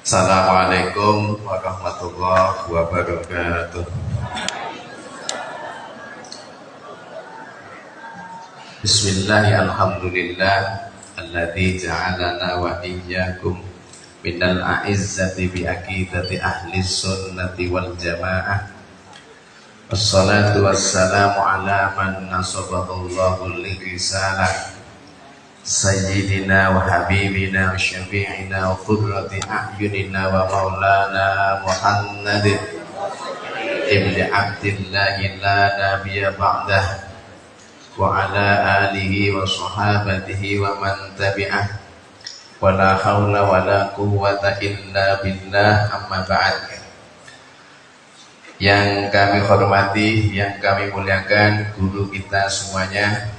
Assalamualaikum warahmatullahi wabarakatuh. Bismillah, alhamdulillah alladzi ja'alana wa iyyakum minal a'izzati bi aqidati ahli sunnati wal jamaah. Wassalatu wassalamu ala man nasabahallahu li-risalah Sayyidina wa habibina wa syafi'ina wa qurrati a'yunina wa maulana Muhammad ibn Abdillahi la nabiyya ba'dah wa ala alihi wa sahabatihi wa man tabi'ah wa la hawla wa la quwwata illa billah, amma ba'd. Yang kami hormati, yang kami muliakan guru kita semuanya,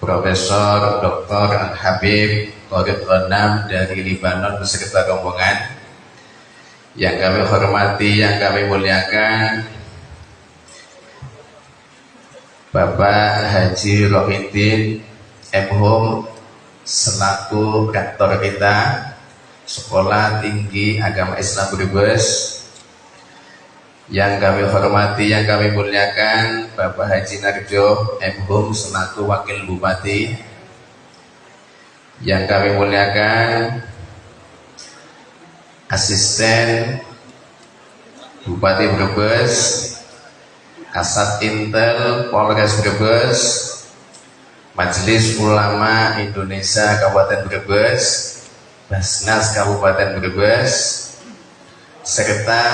Profesor Dr. Al-Habib Thariq Ghanam dari Libanon beserta rombongan. Yang kami hormati, yang kami muliakan Bapak Haji Rohidin M.Hum selaku rektor kita Sekolah Tinggi Agama Islam Brebes. Yang kami hormati, yang kami muliakan Bapak Haji Narjo M.Hum selaku Wakil Bupati. Yang kami muliakan Asisten Bupati Brebes, Kasat Intel Polres Brebes, Majelis Ulama Indonesia Kabupaten Brebes, Basnas Kabupaten Brebes, serta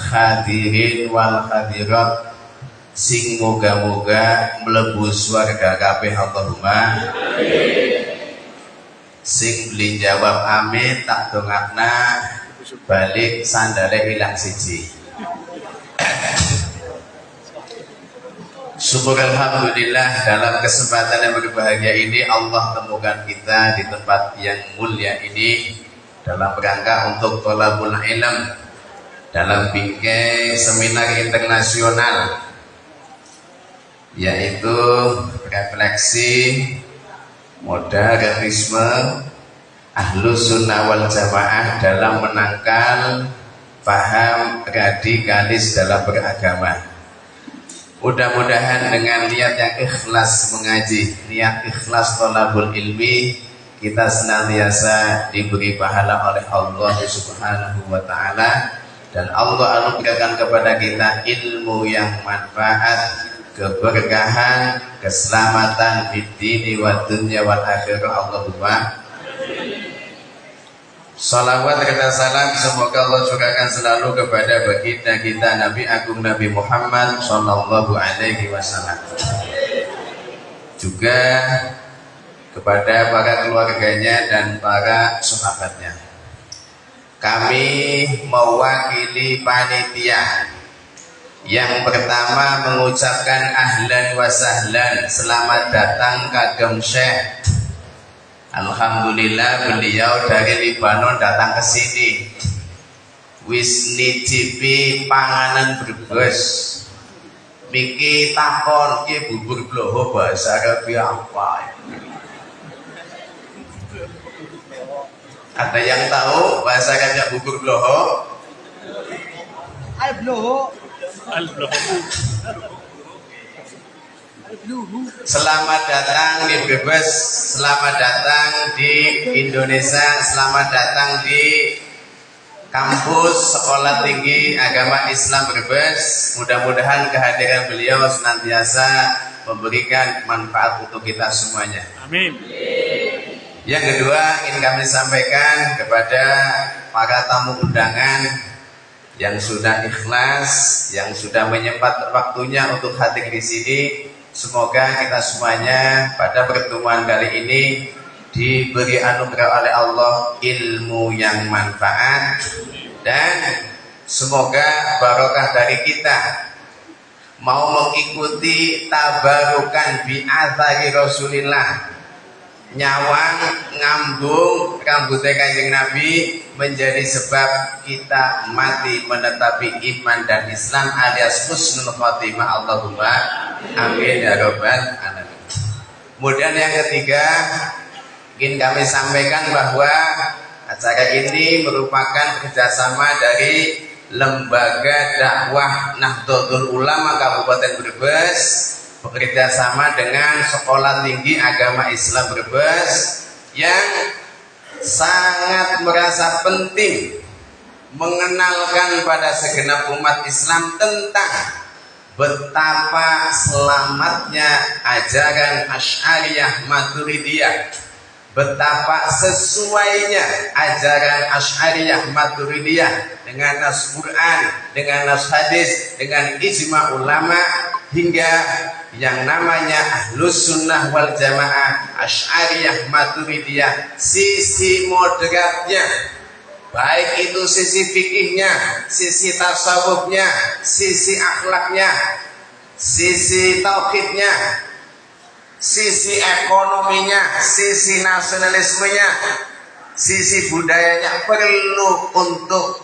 hadirin wal hadirat sing moga-moga mlebu swarga kabeh Allahumma sing beli jawab amin tak dongakna balik sandale ilang siji. Syukur alhamdulillah, dalam kesempatan yang berbahagia ini Allah temukan kita di tempat yang mulia ini dalam rangka untuk thalabul ilm dalam bingkai seminar internasional, yaitu refleksi modernisme Ahlus Sunnah wal Jamaah dalam menangkal paham radikalis dalam beragama. Mudah-mudahan dengan niat yang ikhlas mengaji, niat ikhlas thalabul ilmi, kita senantiasa diberi pahala oleh Allah Subhanahu wa ta'ala, dan Allah anugerahkan kepada kita ilmu yang manfaat, keberkahan, keselamatan di dini wa dunya wal akhirah. Allahumma salawat serta salam semoga Allah curahkan selalu kepada baginda kita Nabi Agung Nabi Muhammad sallallahu alaihi wasallam, juga kepada para keluarganya dan para sahabatnya. Kami mewakili panitia yang pertama mengucapkan ahlan wa sahlan, selamat datang kagem Syekh. Alhamdulillah beliau dari Libanon datang ke sini. Wis nicipi panganan Brebes. Miki takon ki bubur bloho bahasa Arab apa? Ada yang tahu bahasa Arabnya bubur bloho? Al-bloho. Selamat datang di Brebes, selamat datang di Indonesia, selamat datang di kampus Sekolah Tinggi Agama Islam Brebes. Mudah-mudahan kehadiran beliau senantiasa memberikan manfaat untuk kita semuanya. Amin. Yang kedua, ingin kami sampaikan kepada para tamu undangan yang sudah ikhlas, yang sudah menyempatkan waktunya untuk hadir di sini. Semoga kita semuanya pada pertemuan kali ini diberi anugerah oleh Allah ilmu yang manfaat, dan semoga barokah dari kita mau mengikuti tabarukan bi athari Rasulillah, nyawang ngambung rambutnya Kanjeng Nabi, menjadi sebab kita mati menetapi iman dan Islam alias husnul khotimah. Allahumma amin ya rabbal alamin. Kemudian yang ketiga, ingin kami sampaikan bahwa Acara ini merupakan kerjasama dari Lembaga Dakwah Nahdlatul Ulama Kabupaten Brebes bekerja sama dengan Sekolah Tinggi Agama Islam Brebes yang sangat merasa penting mengenalkan pada segenap umat Islam tentang betapa selamatnya ajaran Asy'ariyah Maturidiyah, betapa sesuainya ajaran Asy'ariyah Maturidiyah dengan nas Quran, dengan nas hadis, dengan ijma ulama, hingga yang namanya Ahlus Sunnah wal Jamaah Asy'ariyah Maturidiyah, sisi moderatnya, baik itu sisi fikihnya, sisi tasawufnya, sisi akhlaknya, sisi tauhidnya, sisi ekonominya, sisi nasionalismenya, sisi budayanya perlu untuk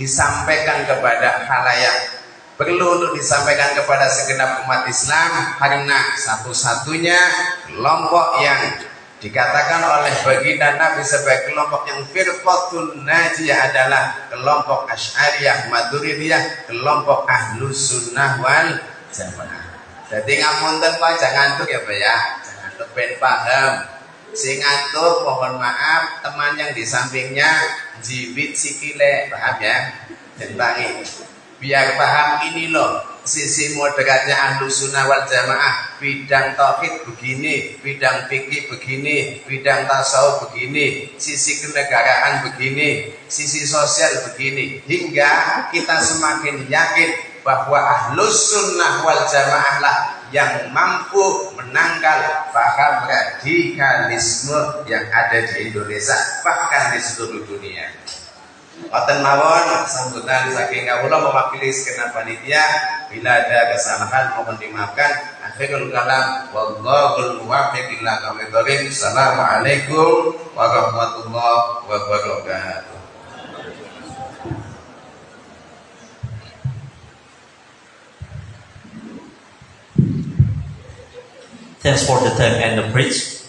disampaikan kepada khalayak, perlu untuk disampaikan kepada segenap umat Islam, karena satu-satunya kelompok yang dikatakan oleh baginda Nabi sebagai kelompok yang firqatun najiyah adalah kelompok Asy'ariyah Maturidiyah, kelompok Ahlus Sunnah wal Jamaah. Jadi ngapunten Pak, jangan ngantuk ya Pak ya, jangan ngantuk, ben paham. Si ngantuk mohon maaf, teman yang di sampingnya jibit sikile, paham ya? Jentangi. Biar paham ini loh, sisi moderatnya Ahlus Sunnah wal Jamaah, bidang tauhid begini, bidang fikih begini, bidang tasawuf begini, sisi kenegaraan begini, sisi sosial begini, hingga kita semakin yakin bahwa Ahlus Sunnah wal Jamaah lah yang mampu menangkal paham radikalisme yang ada di Indonesia, bahkan di seluruh dunia. Wonten mawon sambutan saking kawula mewakili segenap panitia, bila ada kesalahan mohon dimaafkan. Akhirul kalam wallahul muwaffiq ila aqwamit thoriq. Assalamualaikum warahmatullahi wabarakatuh. Thanks for the time and the bridge.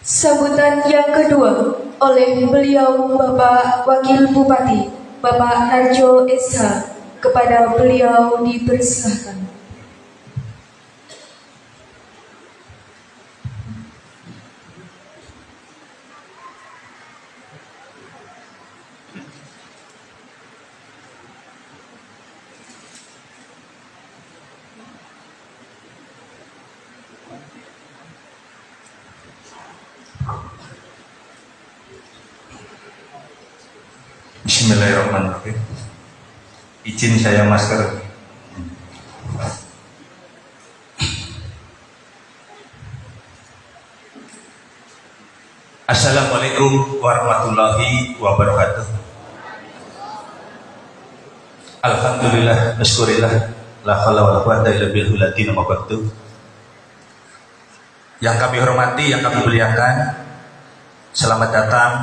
Sambutan yang kedua oleh beliau Bapak Wakil Bupati Bapak Narjo SH, kepada beliau dipersilahkan. Bismillahirrahmanirrahim. Izin saya masker. Assalamualaikum warahmatullahi wabarakatuh. Alhamdulillah, nasykurillah, la haula wala quwata illa billah. Yang kami hormati, yang kami muliakan, selamat datang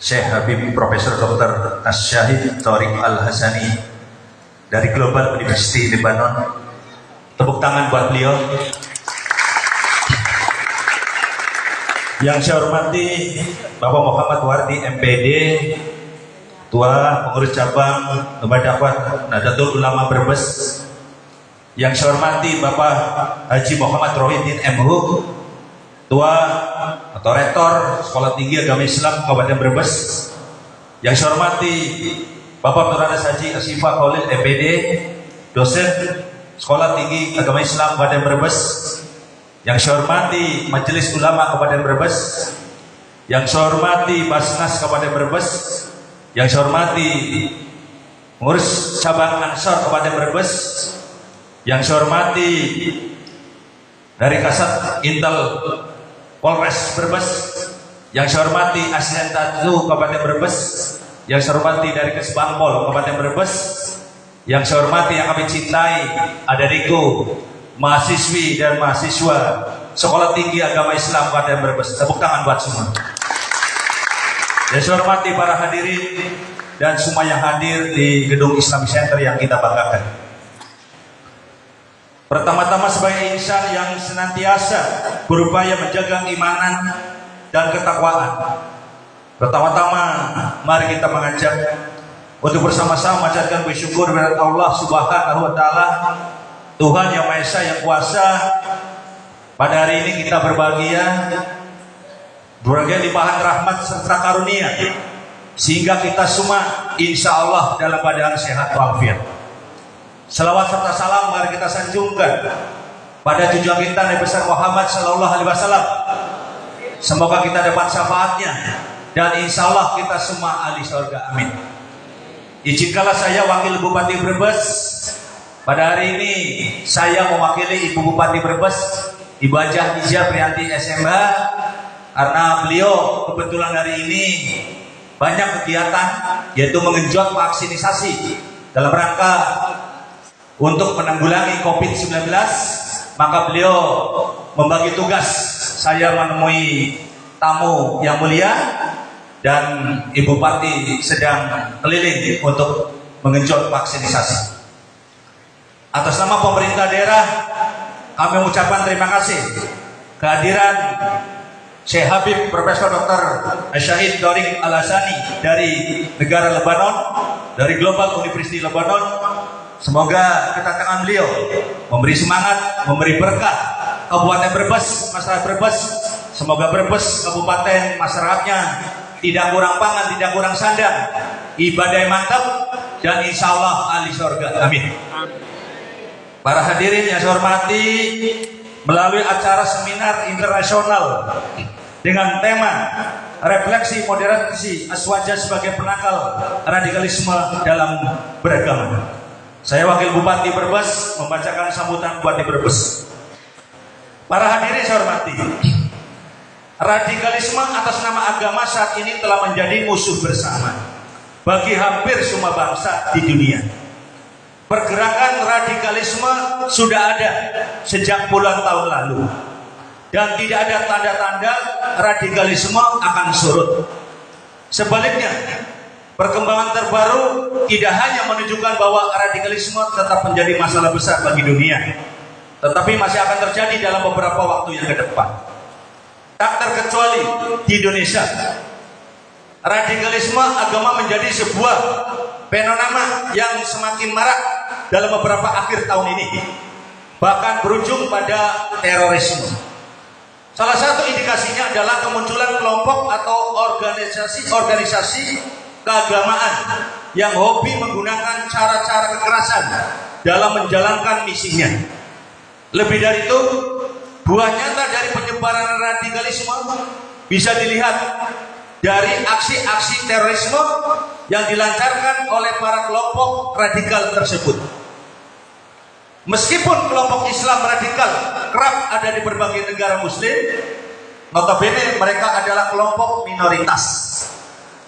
Syekh Habib Profesor Dr. Asy-Syahid Thariq Al-Hasani dari Global University Lebanon. Tepuk tangan buat beliau. Yang saya hormati Bapak Muhammad Wardi MPD, Ketua Pengurus Cabang Lembaga Dakwah Nahdlatul Ulama Brebes. Yang saya hormati Bapak Haji Muhammad Rohidin MHU, Ketua atau Rektor Sekolah Tinggi Agama Islam Kabupaten Brebes. Yang saya hormati Bapak Nuranas Haji Asifah Khalil MPD, dosen Sekolah Tinggi Agama Islam Kabupaten Brebes. Yang saya hormati Majelis Ulama Kabupaten Brebes. Yang saya hormati Basnas Kabupaten Brebes. Yang saya hormati Pengurus Cabang Ansor Kabupaten Brebes. Yang saya hormati dari Kasat Intel Polres Brebes. Yang saya hormati Asisten Tatu Kabupaten Brebes. Yang saya hormati dari Kesbangpol Kabupaten Brebes. Yang saya hormati, yang kami cintai, adik-adikku, mahasiswi dan mahasiswa Sekolah Tinggi Agama Islam Kabupaten Brebes. Tepuk tangan buat semua. Yang saya hormati para hadirin dan semua yang hadir di Gedung Islamic Center yang kita banggakan. Pertama-tama sebagai insan yang senantiasa berupaya menjaga keimanan, dan ketakwaan. Pertama-tama mari kita mengajak untuk bersama-sama mengucapkan bersyukur kepada Allah Subhanahu wa taala, Tuhan yang Maha Esa yang kuasa. Pada hari ini kita berbahagia limpahan rahmat serta karunia, sehingga kita semua insya Allah dalam keadaan sehat walafiat. Selawat serta salam mari kita sanjungkan pada tujuan kita Nabi besar Muhammad Sallallahu Alaihi Wasallam. Semoga kita dapat syafaatnya dan insya Allah kita semua ahli surga. Amin. Izinkanlah saya Wakil Bupati Brebes, pada hari ini saya mewakili Ibu Bupati Brebes, Ibu Hajah Nizia Priyanti SMH, karena beliau kebetulan hari ini banyak kegiatan, yaitu mengenjot vaksinisasi dalam rangka untuk menanggulangi COVID-19, maka beliau membagi tugas saya menemui tamu yang mulia, dan Ibu Bupati sedang keliling untuk mengenjot vaksinisasi. Atas nama pemerintah daerah, kami mengucapkan terima kasih kehadiran Syekh Habib Profesor Dr. Syahid Dorik Al-Hasani dari negara Lebanon, dari Global University Lebanon. Semoga kedatangan beliau memberi semangat, memberi berkah Kabupaten Brebes, masyarakat Brebes. Semoga Brebes, kabupaten, masyarakatnya tidak kurang pangan, tidak kurang sandang, ibadah yang mantap, dan insya Allah ahli surga. Amin. Para hadirin yang saya hormati, melalui acara seminar internasional dengan tema refleksi moderasi Aswaja sebagai penangkal radikalisme dalam beragama, saya Wakil Bupati Brebes membacakan sambutan Bupati Brebes. Para hadirin saya hormati, radikalisme atas nama agama saat ini telah menjadi musuh bersama bagi hampir semua bangsa di dunia. Pergerakan radikalisme sudah ada sejak puluhan tahun lalu, dan tidak ada tanda-tanda radikalisme akan surut. Sebaliknya, perkembangan terbaru tidak hanya menunjukkan bahwa radikalisme tetap menjadi masalah besar bagi dunia, tetapi masih akan terjadi dalam beberapa waktu yang ke depan. Tak terkecuali di Indonesia, radikalisme agama menjadi sebuah fenomena yang semakin marak dalam beberapa akhir tahun ini, bahkan berujung pada terorisme. Salah satu indikasinya adalah kemunculan kelompok atau organisasi keagamaan yang hobi menggunakan cara-cara kekerasan dalam menjalankan misinya. Lebih dari itu, buah nyata dari penyebaran radikalisme bisa dilihat dari aksi-aksi terorisme yang dilancarkan oleh para kelompok radikal tersebut. Meskipun kelompok Islam radikal kerap ada di berbagai negara muslim, notabene mereka adalah kelompok minoritas.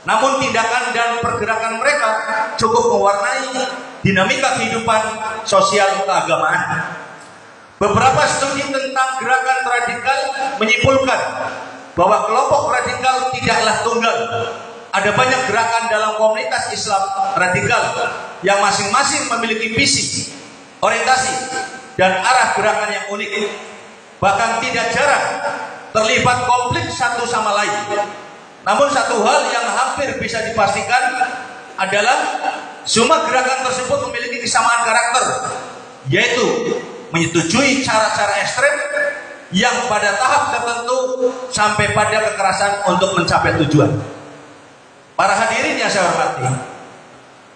Namun tindakan dan pergerakan mereka cukup mewarnai dinamika kehidupan sosial keagamaan. Beberapa studi tentang gerakan radikal menyimpulkan bahwa kelompok radikal tidaklah tunggal. Ada banyak gerakan dalam komunitas Islam radikal yang masing-masing memiliki visi, orientasi, dan arah gerakan yang unik. Bahkan tidak jarang terlibat konflik satu sama lain. Namun satu hal yang hampir bisa dipastikan adalah semua gerakan tersebut memiliki kesamaan karakter, yaitu menyetujui cara-cara ekstrem yang pada tahap tertentu sampai pada kekerasan untuk mencapai tujuan. Para hadirin yang saya hormati,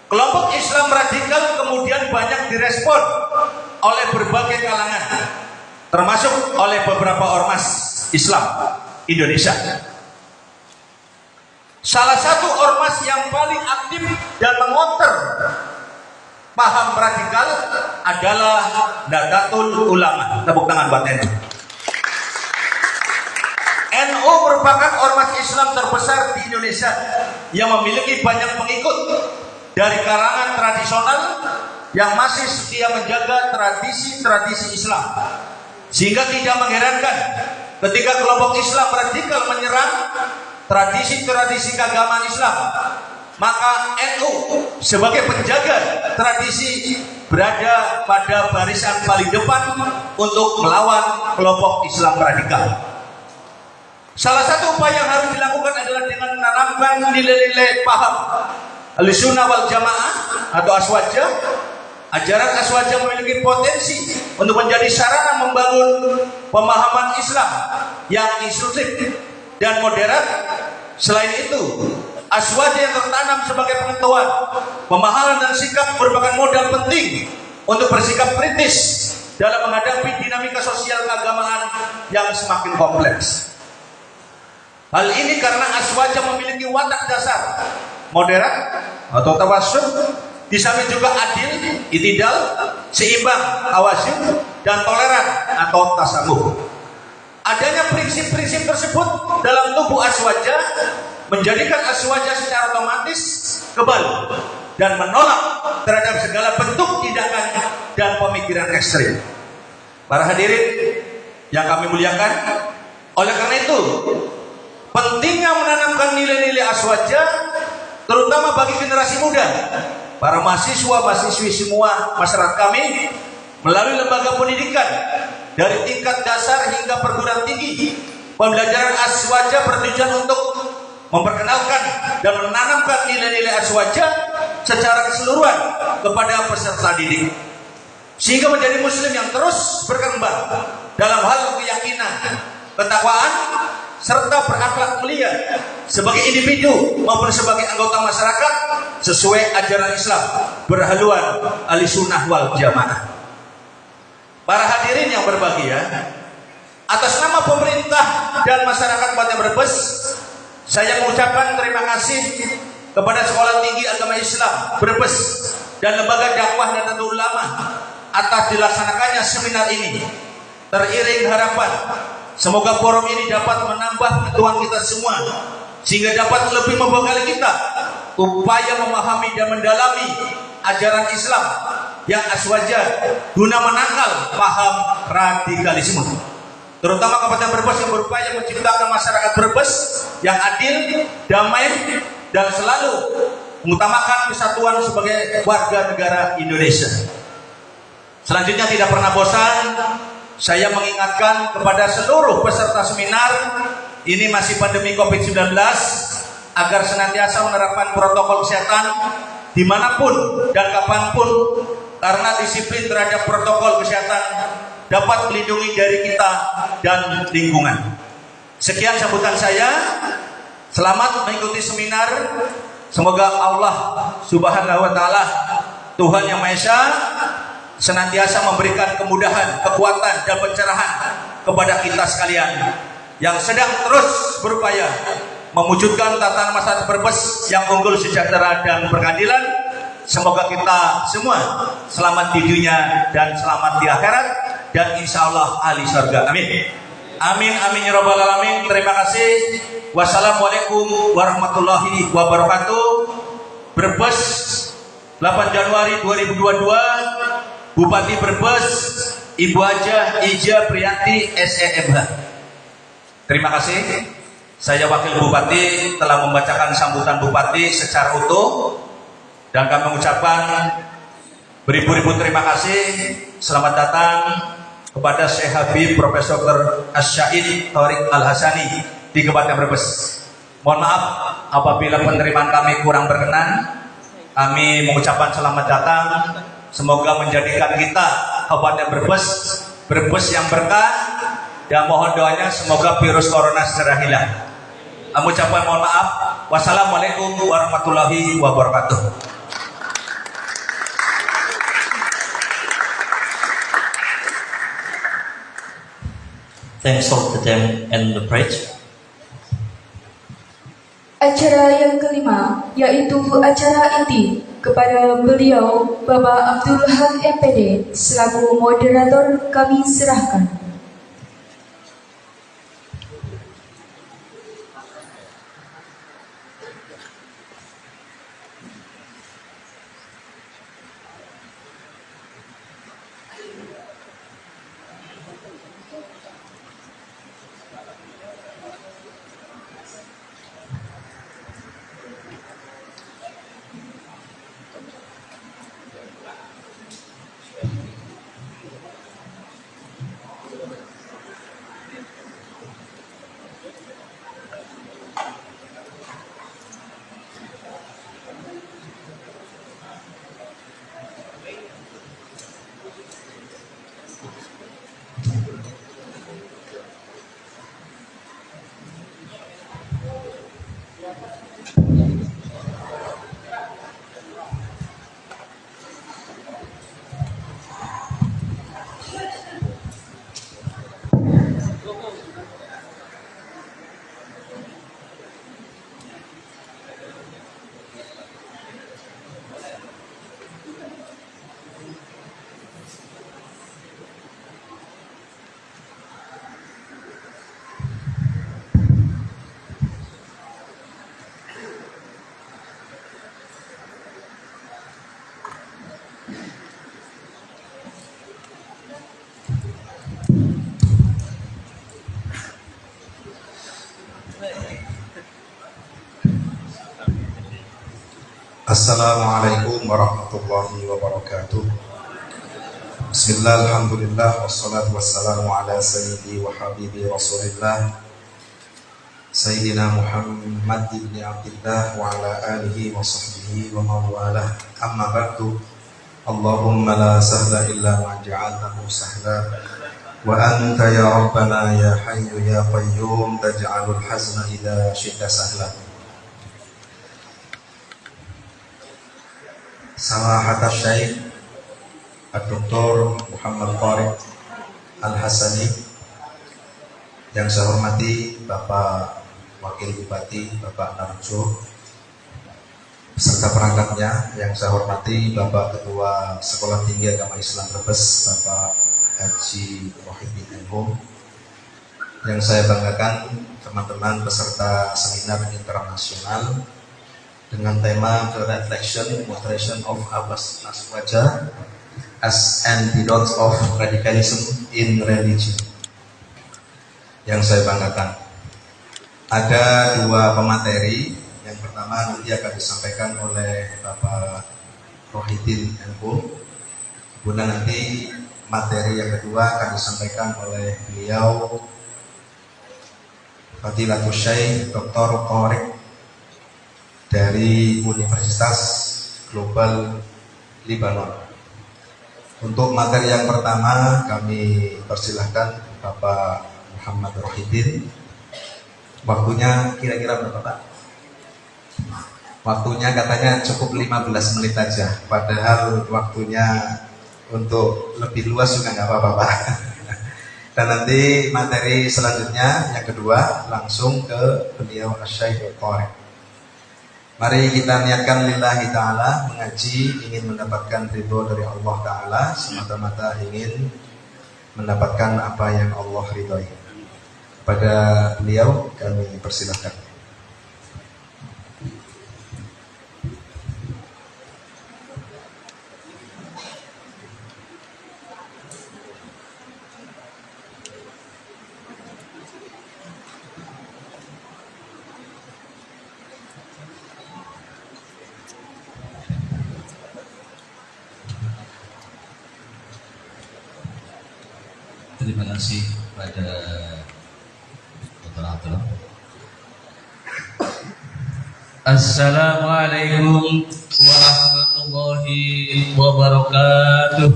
kelompok Islam radikal kemudian banyak direspon oleh berbagai kalangan, termasuk oleh beberapa ormas Islam Indonesia. Salah satu ormas yang paling aktif dan mengonter paham radikal adalah Nahdlatul Ulama. Tepuk tangan buat NU. NU merupakan ormas Islam terbesar di Indonesia yang memiliki banyak pengikut dari kalangan tradisional yang masih setia menjaga tradisi-tradisi Islam. Sehingga tidak mengherankan ketika kelompok Islam radikal menyerang tradisi-tradisi keagamaan Islam, maka NU sebagai penjaga tradisi berada pada barisan paling depan untuk melawan kelompok Islam radikal. Salah satu upaya yang harus dilakukan adalah dengan menanamkan nilai-nilai paham Ahlussunnah wal Jamaah atau Aswajah. Ajaran Aswajah memiliki potensi untuk menjadi sarana membangun pemahaman Islam yang inklusif dan moderat. Selain itu, Aswajah yang tertanam sebagai pengetahuan, pemahaman dan sikap merupakan modal penting untuk bersikap kritis dalam menghadapi dinamika sosial keagamaan yang semakin kompleks. Hal ini karena Aswajah memiliki watak dasar moderat atau tawassut, di samping juga adil, itidal, seimbang, tawasyuh, dan toleran atau tasawuf. Adanya prinsip-prinsip tersebut dalam tubuh Aswajah menjadikan Aswajah secara otomatis kebal dan menolak terhadap segala bentuk tindakan dan pemikiran ekstrim. Para hadirin yang kami muliakan, oleh karena itu pentingnya menanamkan nilai-nilai Aswajah terutama bagi generasi muda, para mahasiswa-mahasiswi semua masyarakat kami melalui lembaga pendidikan dari tingkat dasar hingga perguruan tinggi. Pembelajaran Aswajah bertujuan untuk memperkenalkan dan menanamkan nilai-nilai Aswajah secara keseluruhan kepada peserta didik, sehingga menjadi muslim yang terus berkembang dalam hal keyakinan, ketakwaan, serta berakhlak mulia sebagai individu maupun sebagai anggota masyarakat sesuai ajaran Islam berhaluan Ahlussunnah wal Jamaah. Para hadirin yang berbahagia, atas nama pemerintah dan masyarakat Kabupaten Brebes, saya mengucapkan terima kasih kepada Sekolah Tinggi Agama Islam Brebes dan Lembaga Dakwah Nahdlatul Ulama atas dilaksanakannya seminar ini. Teriring harapan semoga forum ini dapat menambah pengetahuan kita semua, sehingga dapat lebih membekali kita upaya memahami dan mendalami ajaran Islam yang Aswajah guna menangkal paham radikalisme, terutama Kabupaten Brebes yang berupaya menciptakan masyarakat Brebes yang adil, damai, dan selalu mengutamakan kesatuan sebagai warga negara Indonesia. Selanjutnya, tidak pernah bosan saya mengingatkan kepada seluruh peserta seminar, ini masih pandemi COVID-19, agar senantiasa menerapkan protokol kesehatan dimanapun dan kapanpun, karena disiplin terhadap protokol kesehatan dapat melindungi diri kita dan lingkungan. Sekian sambutan saya. Selamat mengikuti seminar. Semoga Allah Subhanahu wa Ta'ala, Tuhan Yang Maha Esa, senantiasa memberikan kemudahan, kekuatan, dan pencerahan kepada kita sekalian yang sedang terus berupaya mewujudkan tatanan masyarakat Brebes yang unggul, sejahtera, dan berkeadilan. Semoga kita semua selamat di dunia dan selamat di akhirat, dan insya Allah ahli surga. Amin. Amin, amin ya rabbal alamin. Terima kasih. Wassalamualaikum warahmatullahi wabarakatuh. Brebes, 8 Januari 2022. Bupati Brebes, Ibu Hajah Ija Priyanti SEMH. Terima kasih. Saya Wakil Bupati telah membacakan sambutan Bupati secara utuh, dan kami mengucapkan beribu-ribu terima kasih. Selamat datang kepada Syekh Habib Profesor Asy-Syaid Thoriq Al-Hasani di Kabupaten Brebes. Mohon maaf apabila penerimaan kami kurang berkenan. Kami mengucapkan selamat datang. Semoga menjadikan kita Kabupaten Brebes yang berkah, dan mohon doanya semoga virus corona segera hilang. Kami ucapkan mohon maaf. Wassalamualaikum warahmatullahi wabarakatuh. Thanks for the time and the bridge. Acara yang kelima, yaitu acara inti, kepada beliau Bapak Abdul Haq MPD selaku moderator kami serahkan. Assalamualaikum warahmatullahi wabarakatuh. Bismillah, alhamdulillah, wassalatu wassalamu ala sayyidi wa habibi rasulillah Sayyidina Muhammad ibn Abdillah wa ala alihi wa sahbihi wa mawalah. Amma ba'du. Allahumma la sahla illa ma ja'altahu sahla wa anta ya rabbana ya hayyu ya qayyum taj'alul hazna idha syi'ta sahla. Samahat Syekh Dr. Muhammad Tariq Al-Hasani, yang saya hormati Bapak Wakil Bupati Bapak Narjo beserta perangkatnya, yang saya hormati Bapak Ketua Sekolah Tinggi Agama Islam Brebes Bapak Haji Rohidi Enhum, yang saya banggakan teman-teman peserta seminar internasional dengan tema The Reflection Moderation of Abbas Aswaja as Antidote of Radicalism in Religion, yang saya banggakan. Ada dua pemateri. Yang pertama nanti akan disampaikan oleh Bapak Rohidin Enhum, kemudian nanti materi yang kedua akan disampaikan oleh beliau Fadilatul Syekh Dr. Tariq dari Universitas Global Libanon. Untuk materi yang pertama kami persilahkan Bapak Muhammad Rohidin. Waktunya kira-kira berapa Pak? Waktunya katanya cukup 15 menit aja, padahal waktunya untuk lebih luas juga nggak apa-apa Pak. Dan nanti materi selanjutnya yang kedua langsung ke beliau Syekh Tariq. Mari kita niatkan lillahi ta'ala, mengaji ingin mendapatkan ridho dari Allah ta'ala, semata-mata ingin mendapatkan apa yang Allah ridhoi. Pada beliau kami persilahkan. Terima kasih pada moderator. Assalamualaikum warahmatullahi wabarakatuh.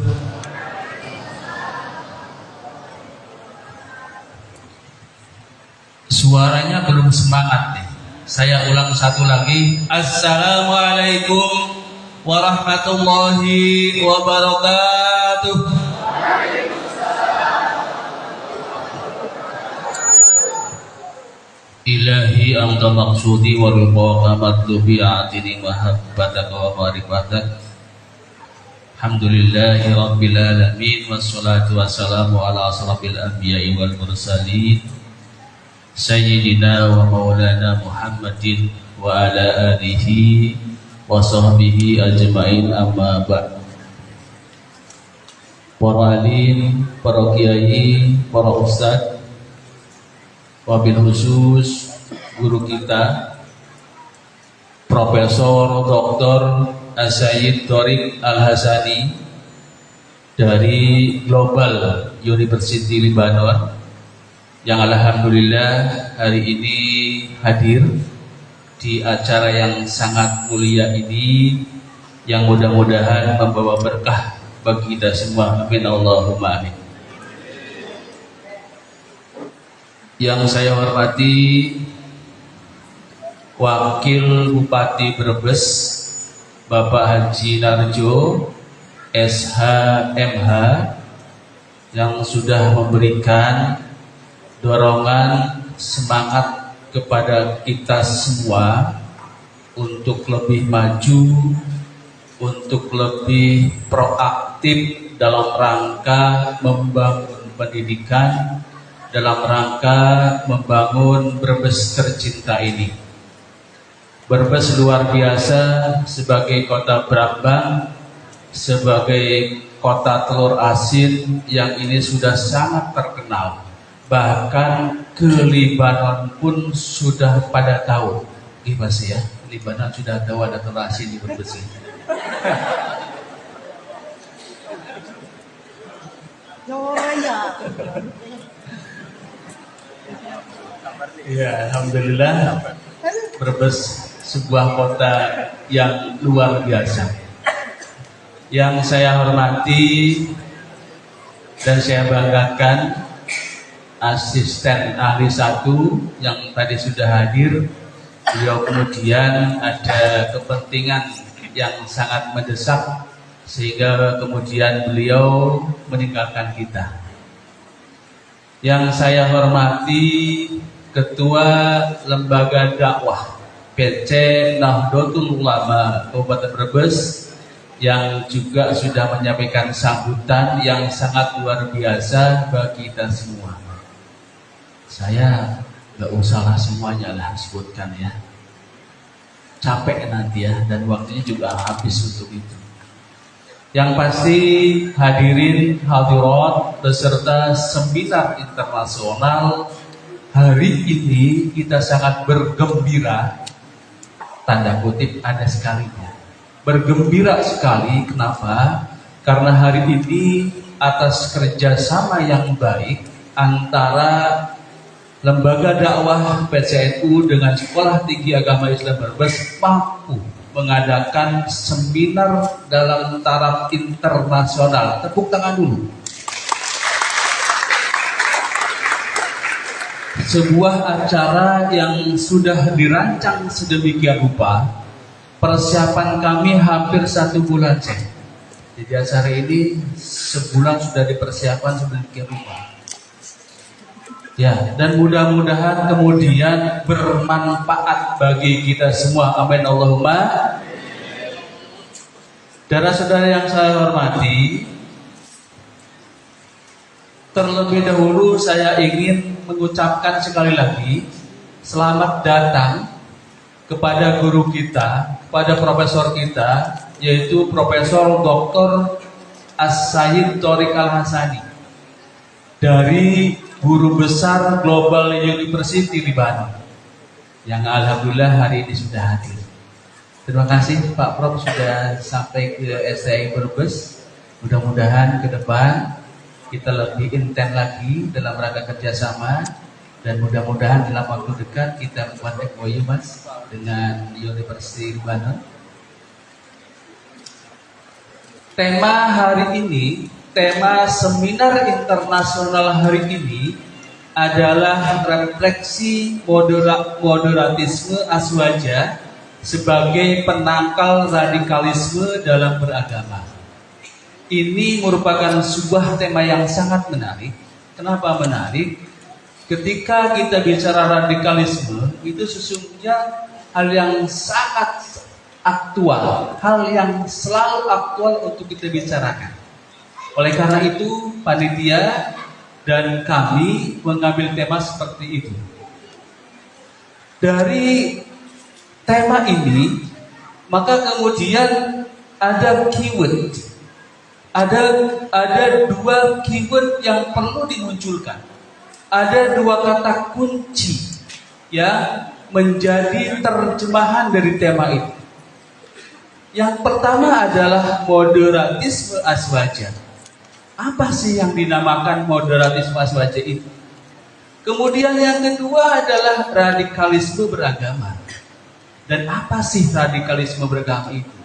Suaranya belum semangat nih. Saya ulang satu lagi. Assalamualaikum warahmatullahi wabarakatuh. Ilahi anta maksudi wa ridhaka matlubi a'tini mahabbataka wa ma'rifatak. Alhamdulillahi rabbil alamin, wassalatu wassalamu ala asrafil anbiya'i wal mursalin sayyidina wa maulana Muhammadin wa ala alihi wa sahbihi ajma'in, amma ba'd. Para alim, para kiai, para ustadz, wabil khusus guru kita Profesor Dr. Sayyid Tariq Al-Hasani dari Global University Libanon, yang alhamdulillah hari ini hadir di acara yang sangat mulia ini, yang mudah-mudahan membawa berkah bagi kita semua. Amin Allahumma amin. Yang saya hormati Wakil Bupati Brebes Bapak Haji Narjo SH.MH yang sudah memberikan dorongan semangat kepada kita semua untuk lebih maju, untuk lebih proaktif dalam rangka membangun pendidikan, dalam rangka membangun Brebes tercinta ini. Brebes luar biasa sebagai kota Brambang, sebagai kota telur asin yang ini sudah sangat terkenal. Bahkan ke Libanon pun sudah pada tahu. Gimana sih ya? Libanon sudah tahu ada telur asin di Brebes ini. Ya, alhamdulillah Brebes sebuah kota yang luar biasa. Yang saya hormati dan saya banggakan asisten ahli 1 yang tadi sudah hadir. Beliau kemudian ada kepentingan yang sangat mendesak sehingga kemudian beliau meninggalkan kita. Yang saya hormati Ketua Lembaga Dakwah PC Nahdlatul Ulama Kabupaten Brebes yang juga sudah menyampaikan sambutan yang sangat luar biasa bagi kita semua. Saya nggak usahlah semuanya lah sebutkan ya, capek nanti ya, dan waktunya juga habis untuk itu. Yang pasti hadirin hadirat beserta seminar internasional hari ini kita sangat bergembira, tanda kutip ada sekalinya. Bergembira sekali, kenapa? Karena hari ini atas kerjasama yang baik antara Lembaga Dakwah PCNU dengan Sekolah Tinggi Agama Islam Brebes mampu mengadakan seminar dalam taraf internasional. Tepuk tangan dulu. Sebuah acara yang sudah dirancang sedemikian rupa, persiapan kami hampir 1 bulan. Jadi acara ini sebulan sudah dipersiapkan sedemikian rupa. Ya, dan mudah-mudahan kemudian bermanfaat bagi kita semua. Amin Allahumma. Saudara-saudara yang saya hormati, terlebih dahulu saya ingin mengucapkan sekali lagi selamat datang kepada guru kita, kepada profesor kita, yaitu Profesor Dr. As-Sayyid Thoriq Al-Hasani dari Guru Besar Global University Libanon yang alhamdulillah hari ini sudah hadir. Terima kasih Pak Prof sudah sampai ke STI Brebes. Mudah-mudahan ke depan kita lebih intens lagi dalam rangka kerjasama, dan mudah-mudahan dalam waktu dekat kita membuat MOU Mas dengan University Libanon. Tema hari ini, tema seminar internasional hari ini adalah refleksi moderatisme aswaja sebagai penangkal radikalisme dalam beragama. Ini merupakan sebuah tema yang sangat menarik. Kenapa menarik? Ketika kita bicara radikalisme, itu sesungguhnya hal yang sangat aktual, hal yang selalu aktual untuk kita bicarakan. Oleh karena itu, panitia dan kami mengambil tema seperti itu. Dari tema ini, maka kemudian ada keyword. Ada 2 keyword yang perlu dimunculkan. Ada 2 kata kunci yang menjadi terjemahan dari tema itu. Yang pertama adalah moderatisme aswaja. Apa sih yang dinamakan moderatisme aswaja itu? Kemudian yang kedua adalah radikalisme beragama. Dan apa sih radikalisme beragama itu?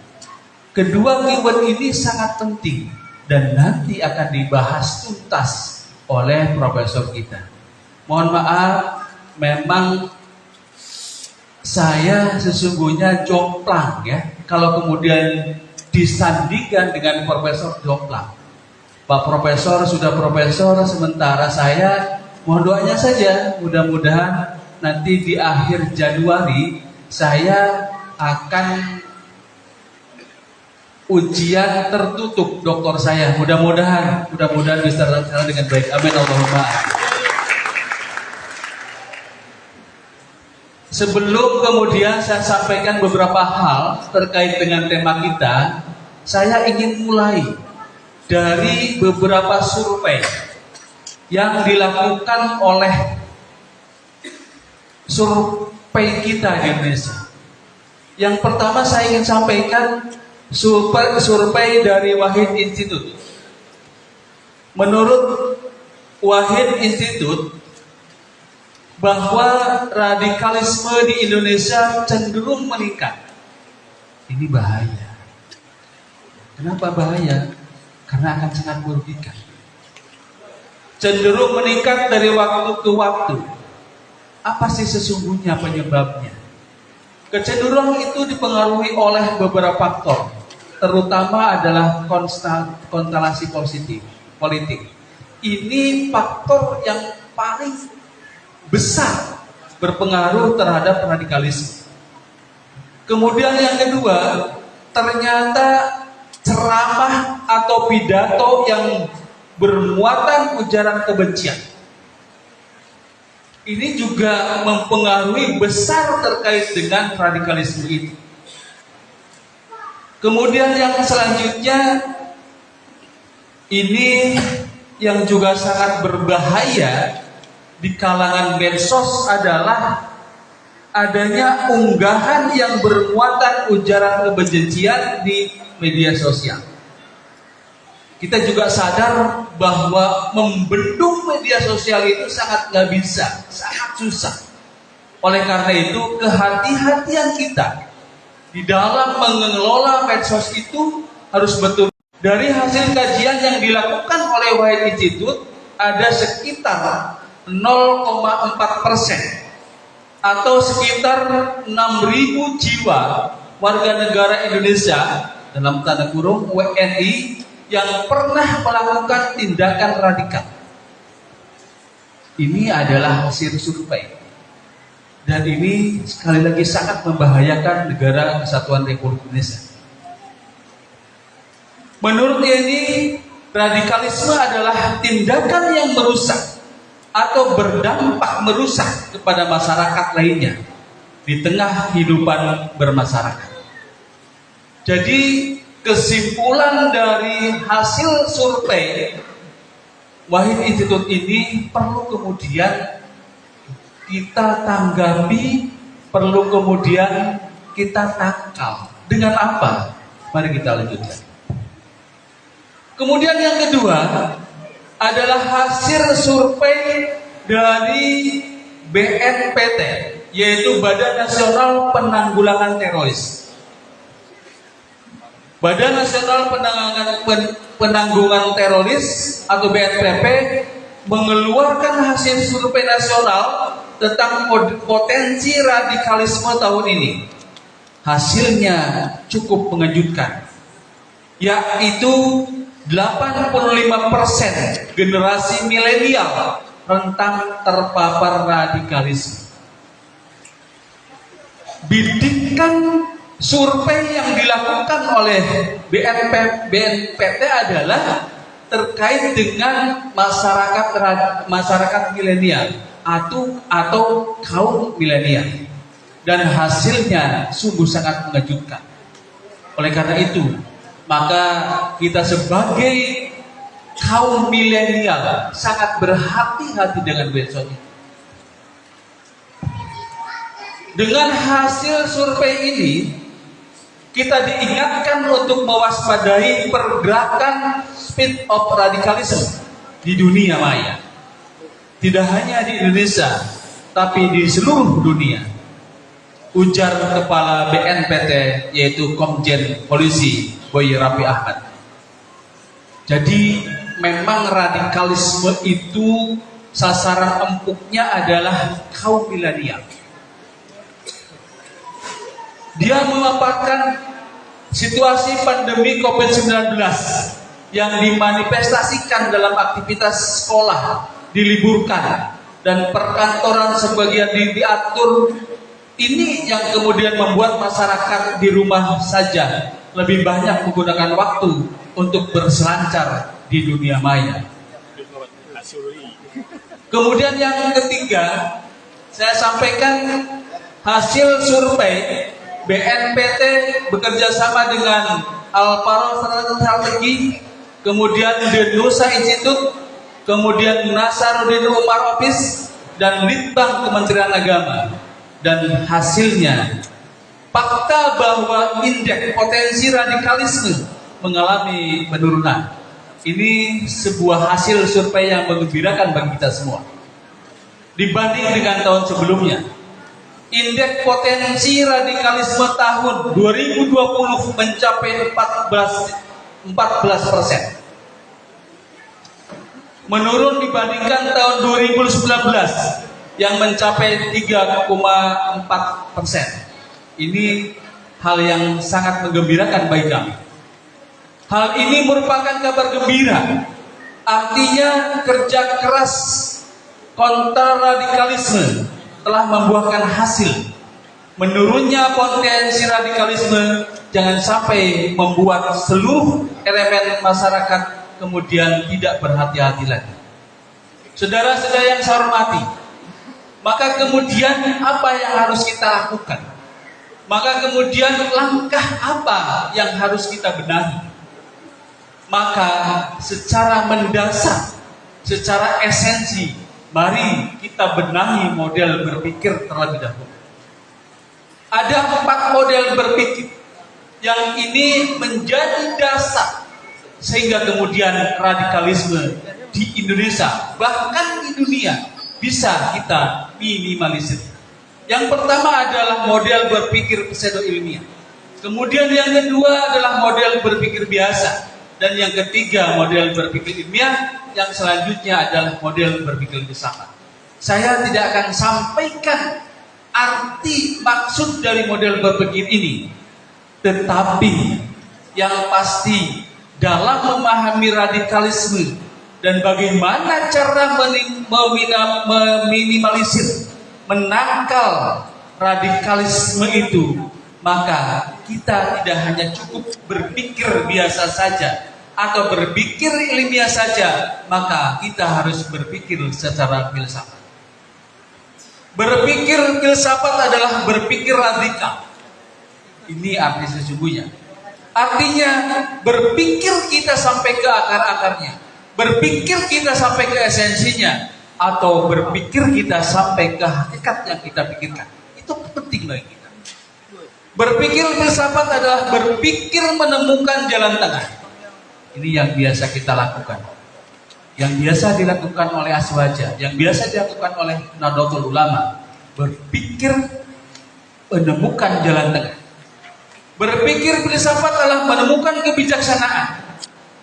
Kedua keyword ini sangat penting dan nanti akan dibahas tuntas oleh profesor kita. Mohon maaf, memang saya sesungguhnya jomplang ya. Kalau kemudian disandingkan dengan Profesor jomplang. Pak Profesor sudah profesor, sementara saya mohon doanya saja. Mudah-mudahan nanti di akhir Januari saya akan ujian tertutup doktor saya. Mudah-mudahan bisa terlaksana dengan baik. Amin Allahumma. Sebelum kemudian saya sampaikan beberapa hal terkait dengan tema kita, saya ingin mulai dari beberapa survei yang dilakukan oleh survei kita di Indonesia. Yang pertama saya ingin sampaikan survei dari Wahid Institute. Menurut Wahid Institute, bahwa radikalisme di Indonesia cenderung meningkat. Ini bahaya. Kenapa bahaya? Karena akan sangat merugikan. Cenderung meningkat dari waktu ke waktu. Apa sih sesungguhnya penyebabnya? Kecenderungan itu dipengaruhi oleh beberapa faktor, terutama adalah konstelasi politik. Ini faktor yang paling besar berpengaruh terhadap radikalisme. Kemudian yang kedua, ternyata ceramah atau pidato yang bermuatan ujaran kebencian ini juga mempengaruhi besar terkait dengan radikalisme itu. Kemudian yang selanjutnya, ini yang juga sangat berbahaya di kalangan medsos adalah adanya unggahan yang bermuatan ujaran kebencian di media sosial. Kita juga sadar bahwa membendung media sosial itu sangat nggak bisa, sangat susah. Oleh karena itu, kehati-hatian kita di dalam mengelola medsos itu harus betul. Dari hasil kajian yang dilakukan oleh Wahid Institute, ada sekitar 0,4% atau sekitar 6.000 jiwa warga negara Indonesia dalam tanda kurung WNI yang pernah melakukan tindakan radikal. Ini adalah hasil survei. Dan ini sekali lagi sangat membahayakan negara Kesatuan Republik Indonesia. Menurut ini, radikalisme adalah tindakan yang merusak atau berdampak merusak kepada masyarakat lainnya di tengah kehidupan bermasyarakat. Jadi kesimpulan dari hasil survei Wahid Institute ini perlu kemudian kita tanggapi, perlu kemudian kita tangkal. Dengan apa? Mari kita lanjutkan. Kemudian yang kedua adalah hasil survei dari BNPT, yaitu Badan Nasional Penanggulangan Teroris. Badan Nasional Penanggulangan Teroris atau BNPT mengeluarkan hasil survei nasional tentang potensi radikalisme tahun ini. Hasilnya cukup mengejutkan, yaitu 85% generasi milenial rentan terpapar radikalisme. Bidikan survei yang dilakukan oleh BNPT adalah terkait dengan masyarakat milenial atau kaum milenial, dan hasilnya sungguh sangat mengejutkan. Oleh karena itu, maka kita sebagai kaum milenial sangat berhati-hati dengan medsos ini. Dengan hasil survei ini, kita diingatkan untuk mewaspadai pergerakan speed of radikalisme di dunia maya. Tidak hanya di Indonesia, tapi di seluruh dunia. Ujar Kepala BNPT, yaitu Komjen Polisi Boy Raffi Ahmad. Jadi memang radikalisme itu sasaran empuknya adalah kaum milenial. Dia memaparkan situasi pandemi COVID-19 yang dimanifestasikan dalam aktivitas sekolah diliburkan dan perkantoran sebagian diatur. Ini yang kemudian membuat masyarakat di rumah saja lebih banyak menggunakan waktu untuk berselancar di dunia maya. Kemudian yang ketiga, saya sampaikan hasil survei BNPT bekerja sama dengan Alparo Strategi, kemudian The Nusa Institute, kemudian Nasaruddin Umar Office, dan Litbang Kementerian Agama. Dan hasilnya, fakta bahwa indeks potensi radikalisme mengalami penurunan. Ini sebuah hasil survei yang menggembirakan bagi kita semua. Dibanding dengan tahun sebelumnya, indeks potensi radikalisme tahun 2020 mencapai 14%. Menurun dibandingkan tahun 2019 yang mencapai 3,4%. Ini hal yang sangat menggembirakan bagi kami. Hal ini merupakan kabar gembira. Artinya kerja keras kontraradikalisme telah membuahkan hasil. Menurunnya potensi radikalisme jangan sampai membuat seluruh elemen masyarakat kemudian tidak berhati-hati lagi. Saudara-saudara yang saya hormati, maka kemudian apa yang harus kita lakukan? Maka kemudian langkah apa yang harus kita benahi? Maka secara mendasar, secara esensi, mari kita benahi model berpikir terlebih dahulu. Ada 4 model berpikir yang ini menjadi dasar sehingga kemudian radikalisme di Indonesia, bahkan di dunia, bisa kita minimalisir. Yang pertama adalah model berpikir pseudo ilmiah. Kemudian yang kedua adalah model berpikir biasa. Dan yang ketiga model berpikir ilmiah. Yang selanjutnya adalah model berpikir filsafat. Saya tidak akan sampaikan arti maksud dari model berpikir ini. Tetapi yang pasti dalam memahami radikalisme dan bagaimana cara meminimalisir, menangkal radikalisme itu, maka kita tidak hanya cukup berpikir biasa saja atau berpikir ilmiah saja, maka kita harus berpikir secara filsafat. Berpikir filsafat adalah berpikir radikal. Ini arti sesungguhnya. Artinya berpikir kita sampai ke akar-akarnya, berpikir kita sampai ke esensinya, atau berpikir kita sampai ke hakikat yang kita pikirkan. Itu penting bagi kita. Berpikir filsafat adalah berpikir menemukan jalan tengah. Ini yang biasa kita lakukan, yang biasa dilakukan oleh Aswaja, yang biasa dilakukan oleh Nahdlatul Ulama. Berpikir menemukan jalan tengah. Berpikir filsafat adalah menemukan kebijaksanaan.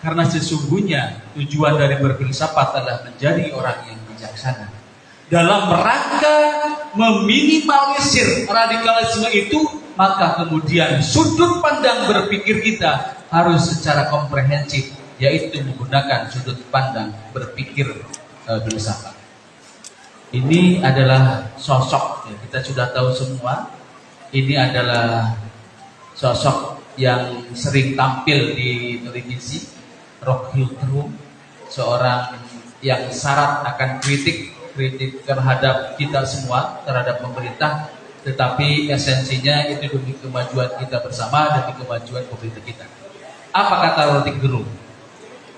Karena sesungguhnya tujuan dari berfilsafat adalah menjadi orang yang bijaksana. Dalam rangka meminimalisir radikalisme itu, maka kemudian sudut pandang berpikir kita harus secara komprehensif, yaitu menggunakan sudut pandang berpikir filsafat. Ini adalah sosok, ya, kita sudah tahu semua. Ini adalah sosok yang sering tampil di televisi, Rocky Gerung, seorang yang syarat akan kritik terhadap kita semua, terhadap pemerintah, tetapi esensinya itu demi kemajuan kita bersama, demi kemajuan pemerintah kita. Apa kata Rocky Gerung?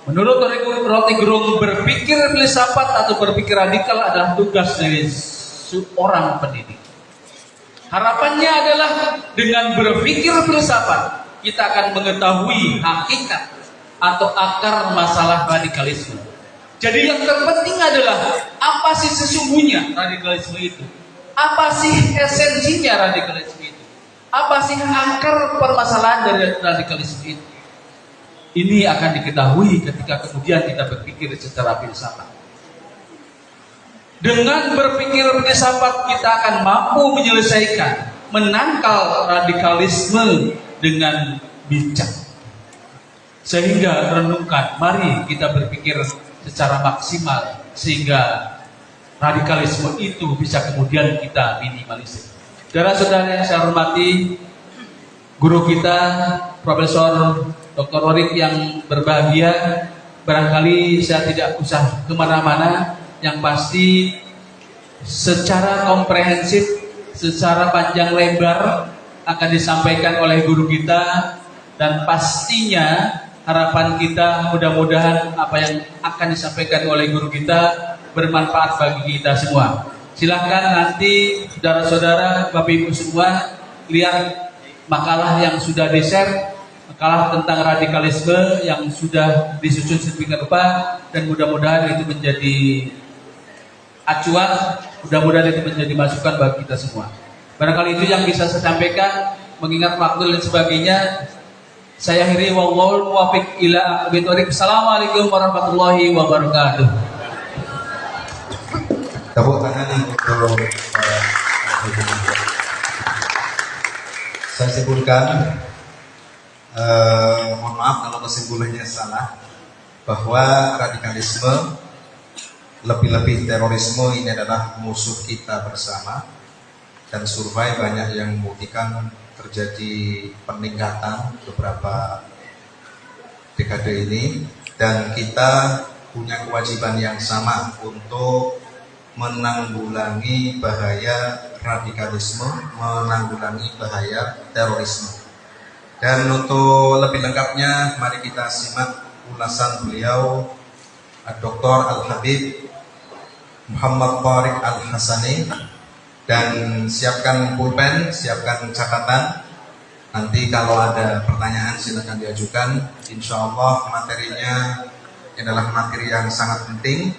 Menurut Rocky Gerung, berpikir filsafat atau berpikir radikal adalah tugas dari seorang pendidik. Harapannya adalah dengan berpikir filsafat, kita akan mengetahui hakikat atau akar masalah radikalisme. Jadi yang terpenting adalah apa sih sesungguhnya radikalisme itu? Apa sih esensinya radikalisme itu? Apa sih akar permasalahan dari radikalisme itu? Ini akan diketahui ketika kemudian kita berpikir secara filsafat. Dengan berpikir filsafat kita akan mampu menyelesaikan menangkal radikalisme dengan bijak. Sehingga renungkan, mari kita berpikir secara maksimal sehingga radikalisme itu bisa kemudian kita minimalisir. Saudara-saudara yang saya hormati, guru kita Profesor Dr. Rorik yang berbahagia, barangkali saya tidak usah kemana-mana, yang pasti secara komprehensif, secara panjang lebar akan disampaikan oleh guru kita, dan pastinya harapan kita mudah-mudahan apa yang akan disampaikan oleh guru kita bermanfaat bagi kita semua. Silahkan nanti saudara-saudara, Bapak Ibu semua, lihat makalah yang sudah di-share, makalah tentang radikalisme yang sudah disusun sedemikian rupa, dan mudah-mudahan itu menjadi acuan, mudah-mudahan itu menjadi masukan bagi kita semua. Barangkali itu yang bisa saya sampaikan, mengingat waktu dan sebagainya. Saya akhiri, wallahul muwaffiq ila aqwamit thoriq. Assalamualaikum warahmatullahi wabarakatuh. Tepuk tangan untuk saya simpulkan, mohon maaf kalau kesimpulannya salah, bahwa radikalisme, lebih-lebih terorisme ini adalah musuh kita bersama, dan survei banyak yang membuktikan terjadi peningkatan beberapa dekade ini, dan kita punya kewajiban yang sama untuk menanggulangi bahaya radikalisme, menanggulangi bahaya terorisme. Dan untuk lebih lengkapnya, mari kita simak ulasan beliau Dr. Al-Habib Muhammad Tariq Al-Hasani. Dan siapkan pulpen, siapkan catatan. Nanti kalau ada pertanyaan silakan diajukan. Insya Allah materinya adalah materi yang sangat penting.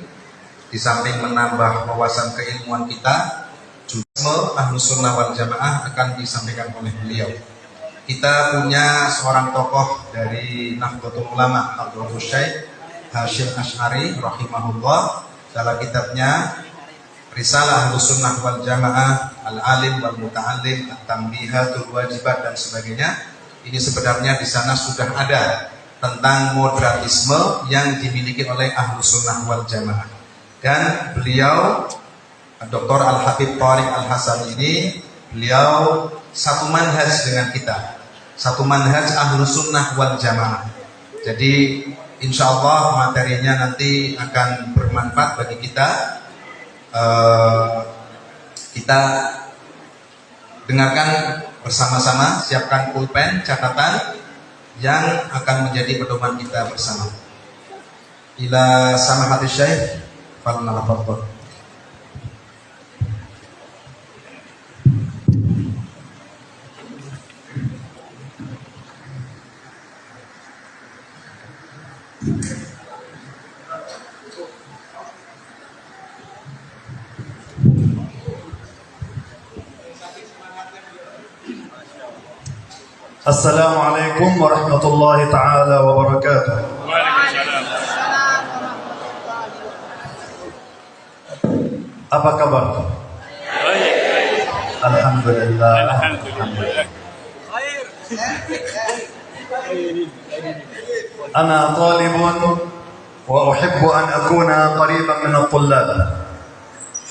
Di samping menambah wawasan keilmuan kita, juga Ahlus Sunnah wal Jamaah akan disampaikan oleh beliau. Kita punya seorang tokoh dari Nahdlatul Ulama, Hadratus Syekh Hasyim Asy'ari rahimahullah, dalam kitabnya Risalah Ahlus Sunnah wal Jamaah, Al-Alim wal Muta'allim, At-Tanbihatul Wajibat dan sebagainya. Ini sebenarnya di sana sudah ada tentang moderatisme yang dimiliki oleh Ahlus Sunnah wal Jamaah. Dan beliau Dr. Al-Habib Tariq Al-Hasan ini, beliau satu manhaj dengan kita, satu manhaj Ahlus Sunnah wal Jamaah. Jadi insya Allah materinya nanti akan bermanfaat bagi kita. Kita dengarkan bersama-sama, siapkan pulpen, catatan yang akan menjadi pedoman kita bersama. Ila samahati Syekh Fadl. Assalamualaikum warahmatullahi ta'ala wabarakatuh. Apa kabar? Alhamdulillah. Ana talibun wa uhibbu an akuna qariban min at-tullab.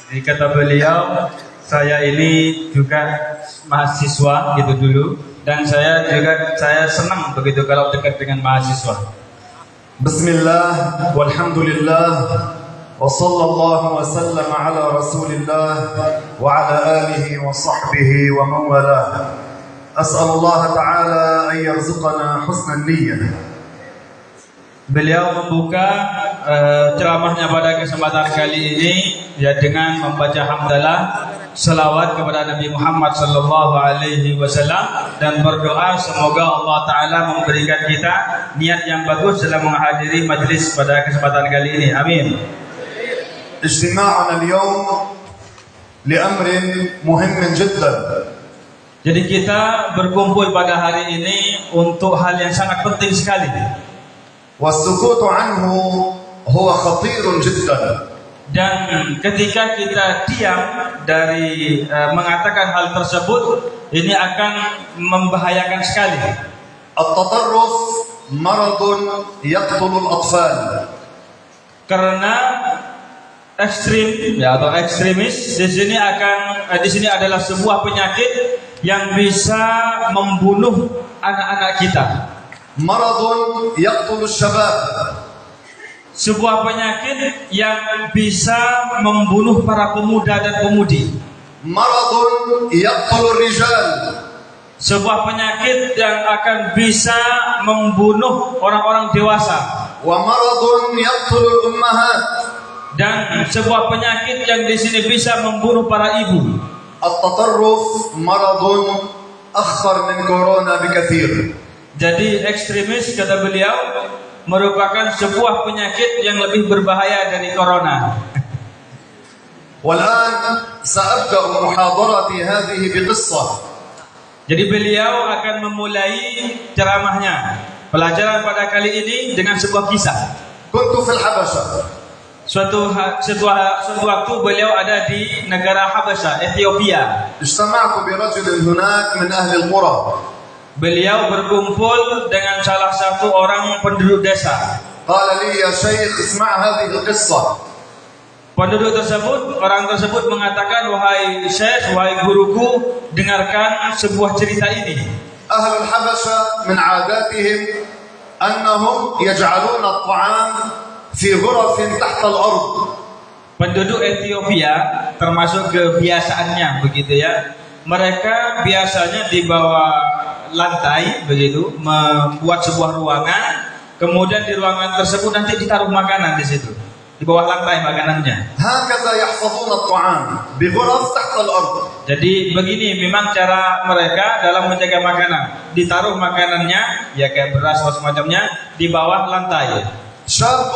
Jadi kata beliau, saya ini juga mahasiswa gitu dulu, dan saya senang begitu kalau dekat dengan mahasiswa. Bismillah walhamdulillah wa sallallahu wa sallam ala rasulillah wa ala alihi wa sahbihi wa man wala. As'alullah ta'ala an yarzuqana husnan niyyah. Beliau membuka ceramahnya pada kesempatan kali ini ya dengan membaca hamdalah, selawat kepada Nabi Muhammad sallallahu alaihi wasallam, dan berdoa semoga Allah taala memberikan kita niat yang bagus dalam menghadiri majelis pada kesempatan kali ini. Amin. اجتماعنا اليوم لأمر مهم جدا. Jadi kita berkumpul pada hari ini untuk hal yang sangat penting sekali. والسكوت عنه هو خطير جدا. Dan ketika kita diam dari mengatakan hal tersebut, ini akan membahayakan sekali. التطرف مرض يقتل الأطفال. Karena ekstrim ya atau ekstremis di sini adalah sebuah penyakit yang bisa membunuh anak-anak kita. مرض يقتل الشباب. Sebuah penyakit yang bisa membunuh para pemuda dan pemudi. مرض يقتل الرجال. Sebuah penyakit yang akan bisa membunuh orang-orang dewasa. ومرض يقتل الأمهات. Dan sebuah penyakit yang di sini bisa membunuh para ibu. التطرف مرض أخطر من كورونا بكثير. Jadi ekstremis kata beliau merupakan sebuah penyakit yang lebih berbahaya dari corona. والآن سأبدأ محاضرتي هذه بقصة. Jadi beliau akan memulai ceramahnya, pelajaran pada kali ini dengan sebuah kisah. كنت في الحبشة. Suatu waktu beliau ada di negara Habasha, Ethiopia. اجتمعت برجل هناك من أهل القرى. Beliau berkumpul dengan salah satu orang penduduk desa. قال لي يا شيخ اسمع هذه القصة. Orang tersebut mengatakan, wahai syekh, wahai guruku, dengarkan sebuah cerita ini. أهل الحبشة من عاداتهم أنهم يجعلون الطعام في غرف تحت الأرض. Penduduk Ethiopia termasuk kebiasaannya begitu ya. Mereka biasanya di bawah lantai begitu, membuat sebuah ruangan, kemudian di ruangan tersebut nanti ditaruh makanan di situ. Di bawah lantai makanannya. هكذا يحفظون الطعام بغرف تحت الأرض. Jadi begini memang cara mereka dalam menjaga makanan. Ditaruh makanannya ya kayak beras atau semacamnya di bawah lantai. شاب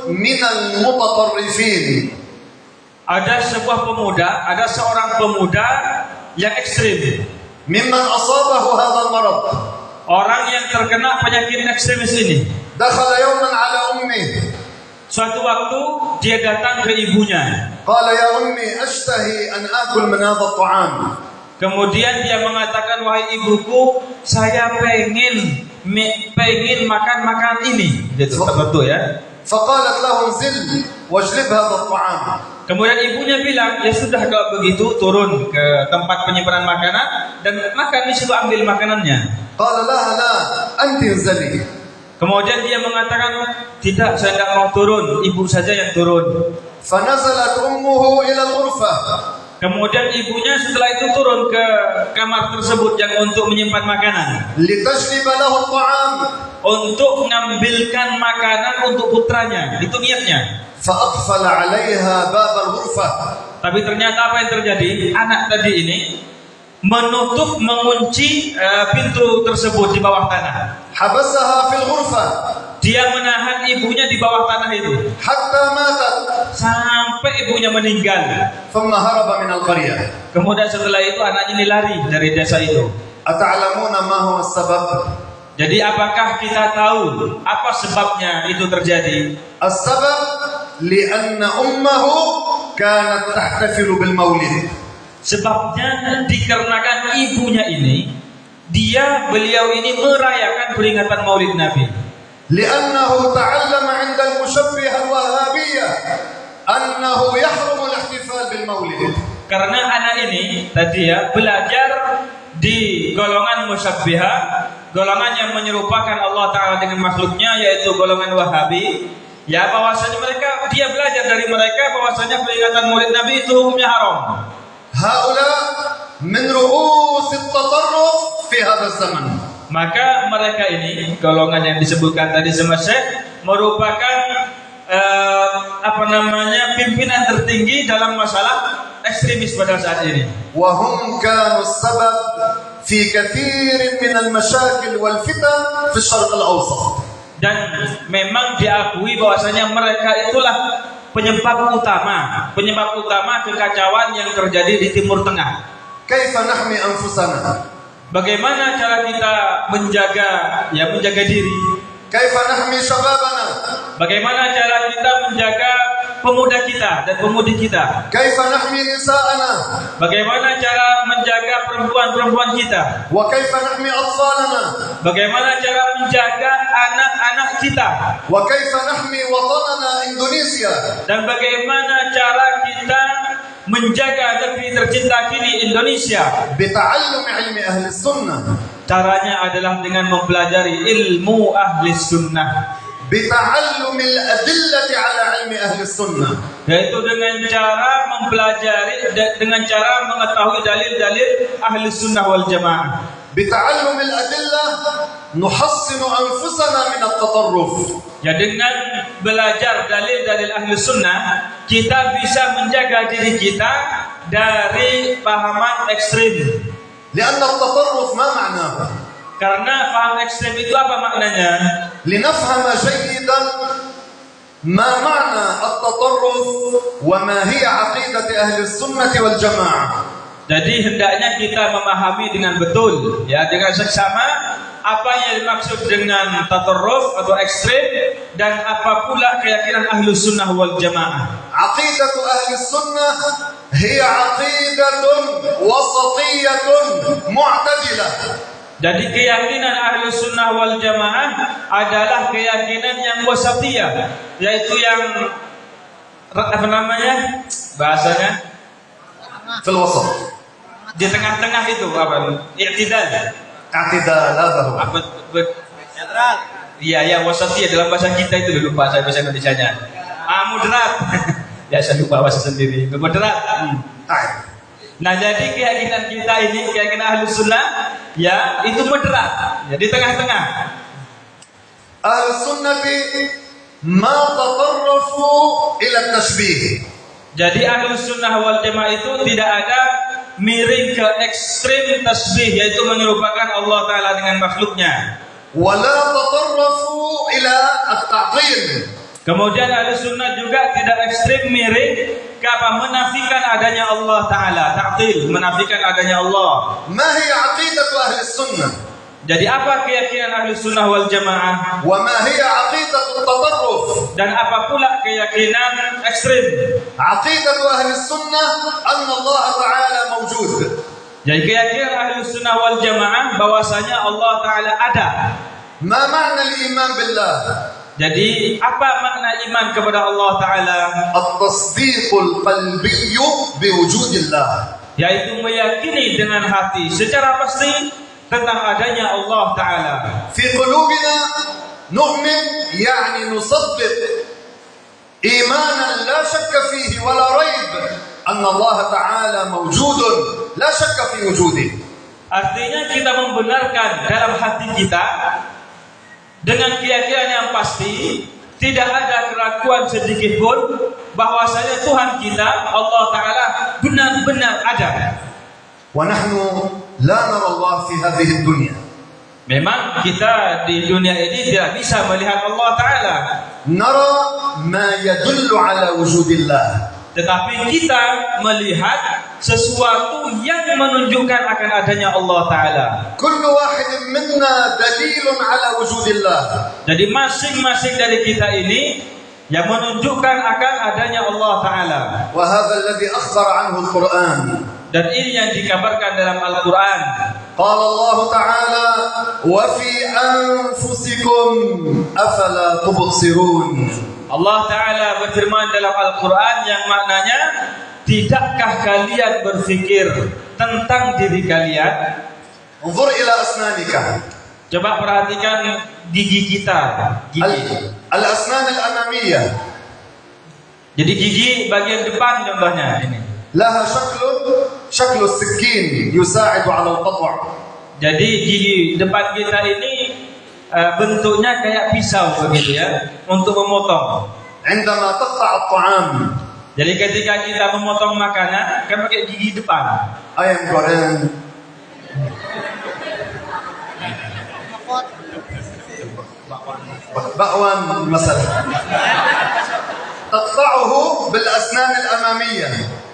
من المتطرفين. Ada seorang pemuda yang ekstrim. ممن أصابه هذا المرض. Orang yang terkena penyakit ekstremis ini. دخل يوما على أمه. Suatu waktu dia datang ke ibunya. قال يا أمي أشتهي أن آكل من هذا الطعام. Kemudian dia mengatakan, wahai ibuku, saya pengen makan makanan ini. Gitu, tertentu ya. فقالت له انزل واجلب هذا الطعام. Kemudian ibunya bilang, ya sudah kalau begitu turun ke tempat penyimpanan makanan dan makan di situ, ambil makanannya. قال لها لا أنت انزلي. Kemudian dia mengatakan, tidak, saya tidak mau turun, ibu saja yang turun. فنزلت أمه إلى الغرفة. Kemudian ibunya setelah itu turun ke kamar tersebut yang untuk menyimpan makanan, لتجلب له الطعام. untuk mengambilkan makanan untuk putranya. Itu niatnya. فأقفل عليها باب الغرفة. Tapi ternyata apa yang terjadi? Anak tadi ini mengunci pintu tersebut di bawah tanah. حبسها في الغرفة. Dia menahan ibunya di bawah tanah itu حتى ماتت. sampai ibunya meninggal. ثم هرب من القرية. Kemudian setelah itu anaknya ini lari dari desa itu. أتعلمون ما هو السبب؟ Jadi apakah kita tahu apa sebabnya itu terjadi? السبب لأن أمه كانت تحتفل بالمولد. Sebabnya dikarenakan ibunya ini, beliau ini merayakan peringatan Maulid Nabi. لأنه تعلم عند المشبهة الوهابية أنه يحرم الاحتفال بالمولد. Karena anak ini tadi ya belajar di golongan musyabbihah, golongan yang menyerupakan Allah Ta'ala dengan makhluknya, yaitu golongan Wahabi. Ya bahwasanya dia belajar dari mereka bahwasanya peringatan Maulid Nabi itu hukumnya haram. هؤلاء من رؤوس التطرف في هذا الزمن. Maka mereka ini golongan yang disebutkan tadi sama Syekh merupakan pimpinan tertinggi dalam masalah ekstremis pada saat ini. وهم كانوا السبب في كثير من المشاكل والفتن في الشرق الأوسط. Dan memang diakui bahwasanya mereka itulah penyebab utama kekacauan yang terjadi di Timur Tengah. كيف نحمي أنفسنا؟ Bagaimana cara kita menjaga diri? كيف نحمي شبابنا؟ Bagaimana cara kita menjaga pemuda kita dan pemudi kita. كيف نحمي نساءنا Bagaimana cara menjaga perempuan-perempuan kita? وكيف نحمي أطفالنا Bagaimana cara menjaga anak-anak kita? وكيف نحمي وطننا إندونيسيا Dan bagaimana cara kita menjaga negeri tercinta kini Indonesia? بتعلم علم أهل السنة Caranya adalah dengan mempelajari ilmu ahli sunnah, بتعلم الأدلة على علم أهل السنة yaitu dengan cara mempelajari, dengan cara mengetahui dalil-dalil ahli sunnah wal jamaah. بتعلم الأدلة نحصن أنفسنا من التطرف Ya, dengan belajar dalil-dalil ahli sunnah, kita bisa menjaga diri kita dari pahaman ekstrim. لأن التطرف ما معناه Karena paham ekstrim itu apa maknanya? لنفهم جيدا ما معنى التطرف وما هي عقيدة أهل السنة والجماعة. Jadi hendaknya kita memahami dengan betul, ya, dengan seksama apa yang dimaksud dengan tatarruf atau ekstrim dan apa pula keyakinan ahlu sunnah wal jamaah. عقيدة أهل السنة هي عقيدة وسطية معتدلة. Jadi keyakinan ahlu sunnah wal jamaah adalah keyakinan yang wasatiyah, yaitu yang apa namanya bahasanya في الوسط di tengah-tengah itu apa? I'tidal. اعتداله Apa? Iya, ya wasatiyah dalam bahasa kita itu lupa saya bahasa Indonesianya. Moderat. Ya saya lupa bahasa sendiri. Moderat. Nah, jadi keyakinan kita ini, keyakinan ahlu sunnah, ya itu moderat, ya di tengah-tengah. أهل السنة ما تطرفوا إلى التشبيه. Jadi ahlu sunnah wal jamaah itu tidak ada miring ke ekstrim tasbih, yaitu menyerupakan Allah Ta'ala dengan makhluknya. ولا تطرفوا إلى التعطيل. Kemudian ahlu sunnah juga tidak ekstrim miring ke apa? Menafikan adanya Allah Ta'ala, ta'til, menafikan adanya Allah. ما هي عقيدة أهل السنة Jadi apa keyakinan ahlu sunnah wal jamaah? وما هي عقيدة التطرف؟ Dan apa pula keyakinan ekstrim? عقيدة أهل السنة أن الله تعالى موجود. Jadi keyakinan ahlu sunnah wal jamaah bahwasanya Allah Ta'ala ada. ما معنى الإيمان بالله؟ Jadi apa makna iman kepada Allah Ta'ala? التصديق القلبي بوجود الله. Yaitu meyakini dengan hati secara pasti tentang adanya Allah Ta'ala. في قلوبنا نؤمن يعني نصدق إيمانا لا شك فيه ولا ريب أن الله تعالى موجود لا شك في وجوده. Artinya kita membenarkan dalam hati kita dengan keyakinan yang pasti, tidak ada keraguan sedikit pun bahwasanya Tuhan kita Allah Ta'ala benar-benar ada. ونحن لا نرى الله في هذه الدنيا. Memang kita di dunia ini tidak bisa melihat Allah Ta'ala, نرى ما يدل على وجود الله. tetapi kita melihat sesuatu yang menunjukkan akan adanya Allah Ta'ala. كل واحد منا دليل على وجود الله. Jadi masing-masing dari kita ini yang menunjukkan akan adanya Allah Ta'ala. وهذا الذي أخبر عنه القرآن. Dan ini yang dikabarkan dalam Al-Quran. قال الله تعالى وفي أنفسكم أفلا تبصرون. Allah Ta'ala berfirman dalam Al-Quran yang maknanya, tidakkah kalian berfikir tentang diri kalian? انظر إلى أسنانك. Coba perhatikan gigi kita. Gigi. الأسنان الأمامية Jadi gigi bagian depan contohnya ini. لها شكل السكين يساعد على القطع. Jadi gigi depan kita ini bentuknya kayak pisau begitu ya, untuk memotong. عندما تقطع الطعام Jadi ketika kita memotong makanan kan pakai gigi depan. ayam goreng, bakwan مثلا تقطعه بالأسنان الأمامية.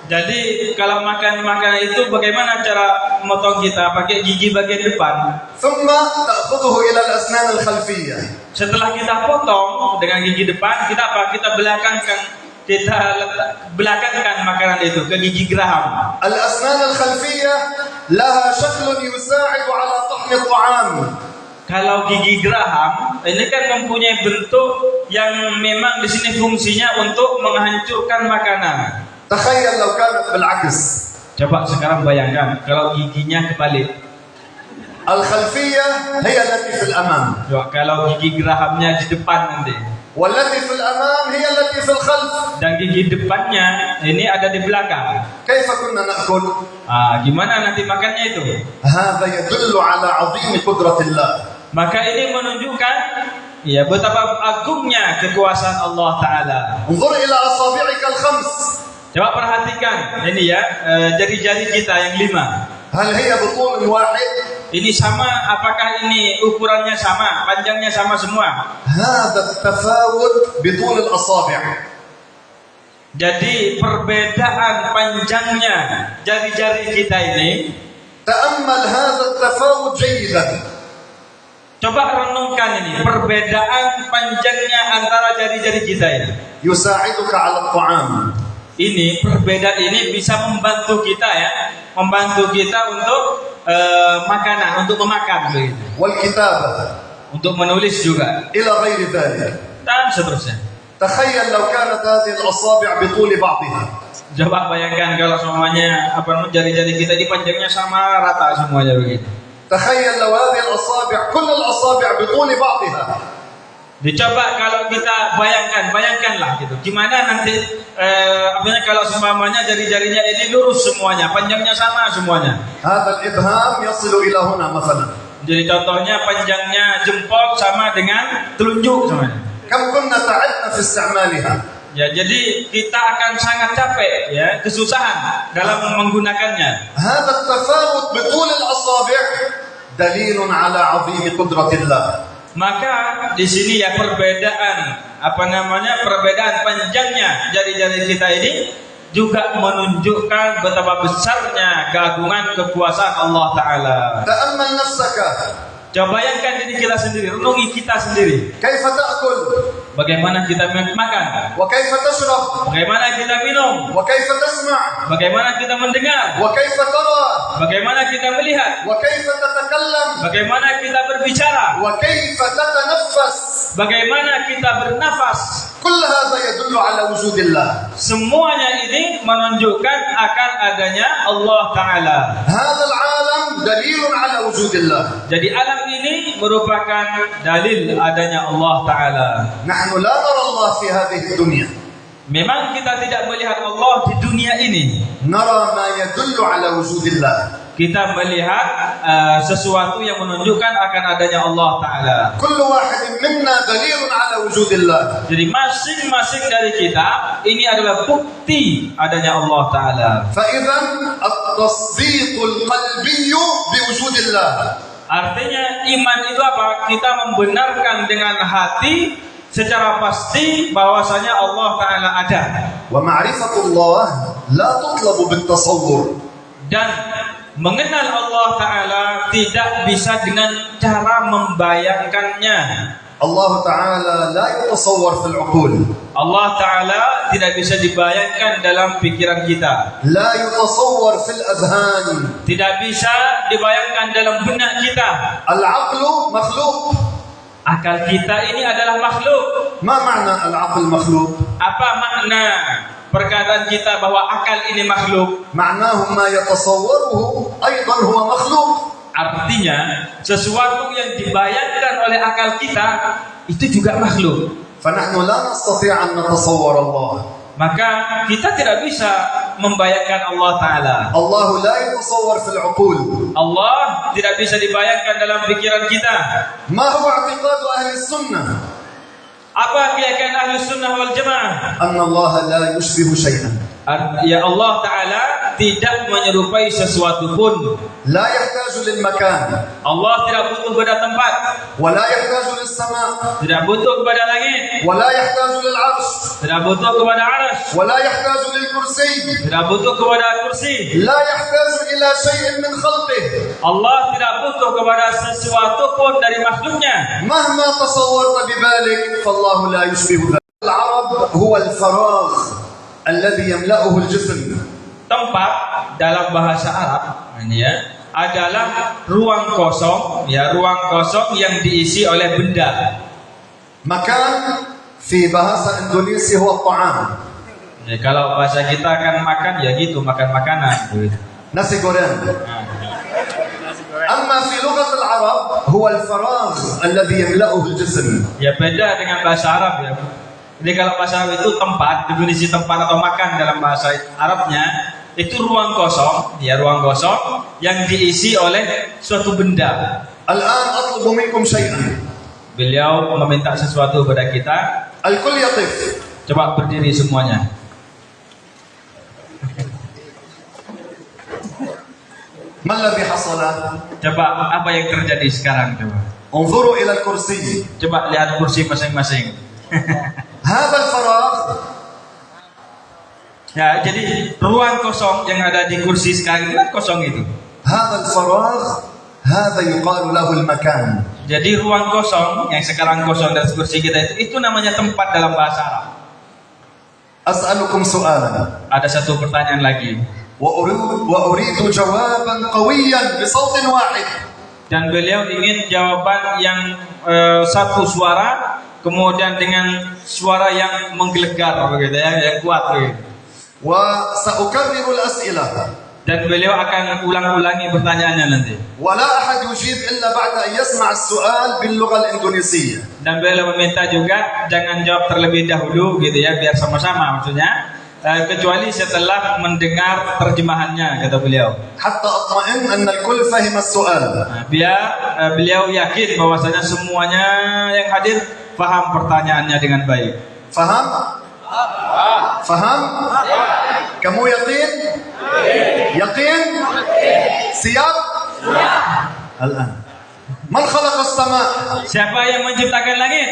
Jadi kalau makan makanan itu bagaimana cara memotong kita? Pakai gigi bagian depan. ثم تأخذه إلى الأسنان الخلفية. Setelah kita potong dengan gigi depan, kita apa? Kita belakangkan kita belakangkan makanan itu ke gigi geraham. الأسنان الخلفية لها شكل يساعد على طحن الطعام. Kalau gigi geraham ini kan mempunyai bentuk yang memang di sini fungsinya untuk menghancurkan makanan. تخيل لو كانت بالعكس. Coba sekarang bayangkan kalau giginya kebalik. الخلفية هي التي في الأمام. Coba kalau gigi gerahamnya di depan nanti. والتي في الأمام هي التي في الخلف. Dan gigi depannya ini ada di belakang. كيف كنا نأكل؟ Gimana nanti makannya itu? هذا يدل على عظيم قدرة الله. Maka ini menunjukkan ya betapa agungnya kekuasaan Allah Ta'ala. انظر إلى أصابعك الخمس. Coba perhatikan ini ya jari-jari kita yang 5. هل هي بطول واحد؟ Ini sama, apakah ini ukurannya sama, panjangnya sama semua? هذا التفاوت بطول الأصابع. Jadi perbedaan panjangnya jari-jari kita ini, تأمل هذا التفاوت جيدا. coba renungkan ini perbedaan panjangnya antara jari-jari kita ini. يساعدك على الطعام. Ini perbedaan ini bisa membantu kita ya, membantu kita untuk makanan, untuk memakan begitu. والكتابة Untuk menulis juga إلى غير ذلك. dan seterusnya. تخيل لو كانت هذه الأصابع بطول بعضها. Coba bayangkan kalau semuanya jari-jari kita ini panjangnya sama rata semuanya begitu. تخيل لو هذه الأصابع كل الأصابع بطول بعضها. Dicoba kalau kita bayangkanlah gitu. Gimana nanti kalau semuanya jari-jarinya ini lurus semuanya, panjangnya sama semuanya. هذا الإبهام يصل إلى هنا مثلا. Jadi contohnya panjangnya jempol sama dengan telunjuk semuanya. كم كنا تعبنا في استعمالها. Ya, jadi kita akan sangat capek ya, kesusahan dalam menggunakannya. هذا التفاوت بطول الأصابع دليل على عظيم قدرة الله. Maka di sini ya perbedaan perbedaan panjangnya jari-jari kita ini juga menunjukkan betapa besarnya keagungan kekuasaan Allah Ta'ala. تأمل نفسك. Coba bayangkan diri kita sendiri, renungi kita sendiri. كيف تأكل؟ Bagaimana kita makan, وكيف تشرب؟ bagaimana kita minum, وكيف تسمع؟ bagaimana kita mendengar, وكيف ترى؟ bagaimana kita melihat, وكيف تتكلم؟ bagaimana kita berbicara, وكيف تتنفس؟ bagaimana kita bernafas. كل هذا يدل على وجود الله. Semuanya ini menunjukkan akan adanya Allah Ta'ala. هذا العالم دليل على وجود الله. Jadi alam ini merupakan dalil adanya Allah Ta'ala. نحن لا نرى الله في هذه الدنيا. Memang kita tidak melihat Allah di dunia ini. نرى ما يدل على وجود الله. Kita melihat sesuatu yang menunjukkan akan adanya Allah Ta'ala. كل واحد منا دليل على وجود الله. Jadi masing-masing dari kita ini adalah bukti adanya Allah Ta'ala. فإذا التصديق القلبي بوجود الله. Artinya iman itu apa? Kita membenarkan dengan hati secara pasti bahwasanya Allah Ta'ala ada. ومعرفة الله لا تطلب بالتصور. Dan mengenal Allah Ta'ala tidak bisa dengan cara membayangkannya. الله تعالى لا يتصور في العقول. Allah Ta'ala tidak bisa dibayangkan dalam pikiran kita. لا يتصور في الأذهان. Tidak bisa dibayangkan dalam benak kita. العقل مخلوق. Akal kita ini adalah makhluk. ما معنى العقل مخلوق؟ Apa makna perkataan kita bahwa akal ini makhluk? معناه ما يتصوره أيضا هو مخلوق. Artinya sesuatu yang dibayangkan oleh akal kita itu juga makhluk. فنحن لا نستطيع أن نتصور الله. Maka kita tidak bisa membayangkan Allah Ta'ala. الله لا يتصور في العقول. Allah tidak bisa dibayangkan dalam pikiran kita. ما هو اعتقاد أهل السنة؟ Apa keyakinan ahli sunnah wal jamaah? أن الله لا يشبه شيئا. Ya Allah Ta'ala tidak menyerupai sesuatu pun. لا يحتاج للمكان. Allah tidak butuh kepada tempat, ولا يحتاج للسماء. tidak butuh kepada langit, ولا يحتاج للعرش. tidak butuh kepada arsy, ولا يحتاج للكرسي. tidak butuh kepada kursi. لا يحتاج إلى شيء من خلقه. Allah tidak butuh kepada sesuatu pun dari makhluknya. مهما تصورت ببالك فالله لا يشبه ذلك. العرب هو الفراغ. الذي يملأه الجسم. Tempat dalam bahasa Arab ini ya adalah ruang kosong, ya ruang kosong yang diisi oleh benda. مكان في bahasa Indonesia هو الطعام. Ya, kalau bahasa kita kan makan ya gitu, makan makanan. nasi goreng. أما في لغة العرب هو الفراغ الذي يملأه الجسم. Ya beda dengan bahasa Arab ya. Jadi kalau bahasa Arab itu tempat, definisi tempat atau makan dalam bahasa Arabnya itu ruang kosong, ya ruang kosong yang diisi oleh suatu benda. الآن أطلب منكم شيئا. Beliau meminta sesuatu kepada kita. الكل يقف. Coba berdiri semuanya. ما الذي حصل؟ Coba apa yang terjadi sekarang coba. انظروا إلى الكرسي. Coba lihat kursi masing-masing. هذا الفراغ. Ya, jadi ruang kosong yang ada di kursi sekarang itu kan kosong itu. هذا الفراغ هذا يقال له المكان. Jadi ruang kosong yang sekarang kosong dari kursi kita itu namanya tempat dalam bahasa Arab. أسألكم سؤالا. Ada satu pertanyaan lagi. وأريد جوابا قويا بصوت واحد. Dan beliau ingin jawaban yang satu suara, kemudian dengan suara yang menggelegar begitu ya, yang kuat begitu. وسأكرر الأسئلة. Dan beliau akan ulang-ulangi pertanyaannya nanti. ولا أحد يجيب إلا بعد أن يسمع السؤال باللغة الإندونيسية. Dan beliau meminta juga jangan jawab terlebih dahulu gitu ya, biar sama-sama maksudnya. Kecuali setelah mendengar terjemahannya kata beliau. حتى أطمئن أن الكل فهم السؤال. Biar beliau yakin bahwasanya semuanya yang hadir paham pertanyaannya dengan baik. فهم؟ فهم؟ كم يقين؟ يقين؟ سياق؟ الآن من خلق السماء؟ Siapa yang menciptakan langit?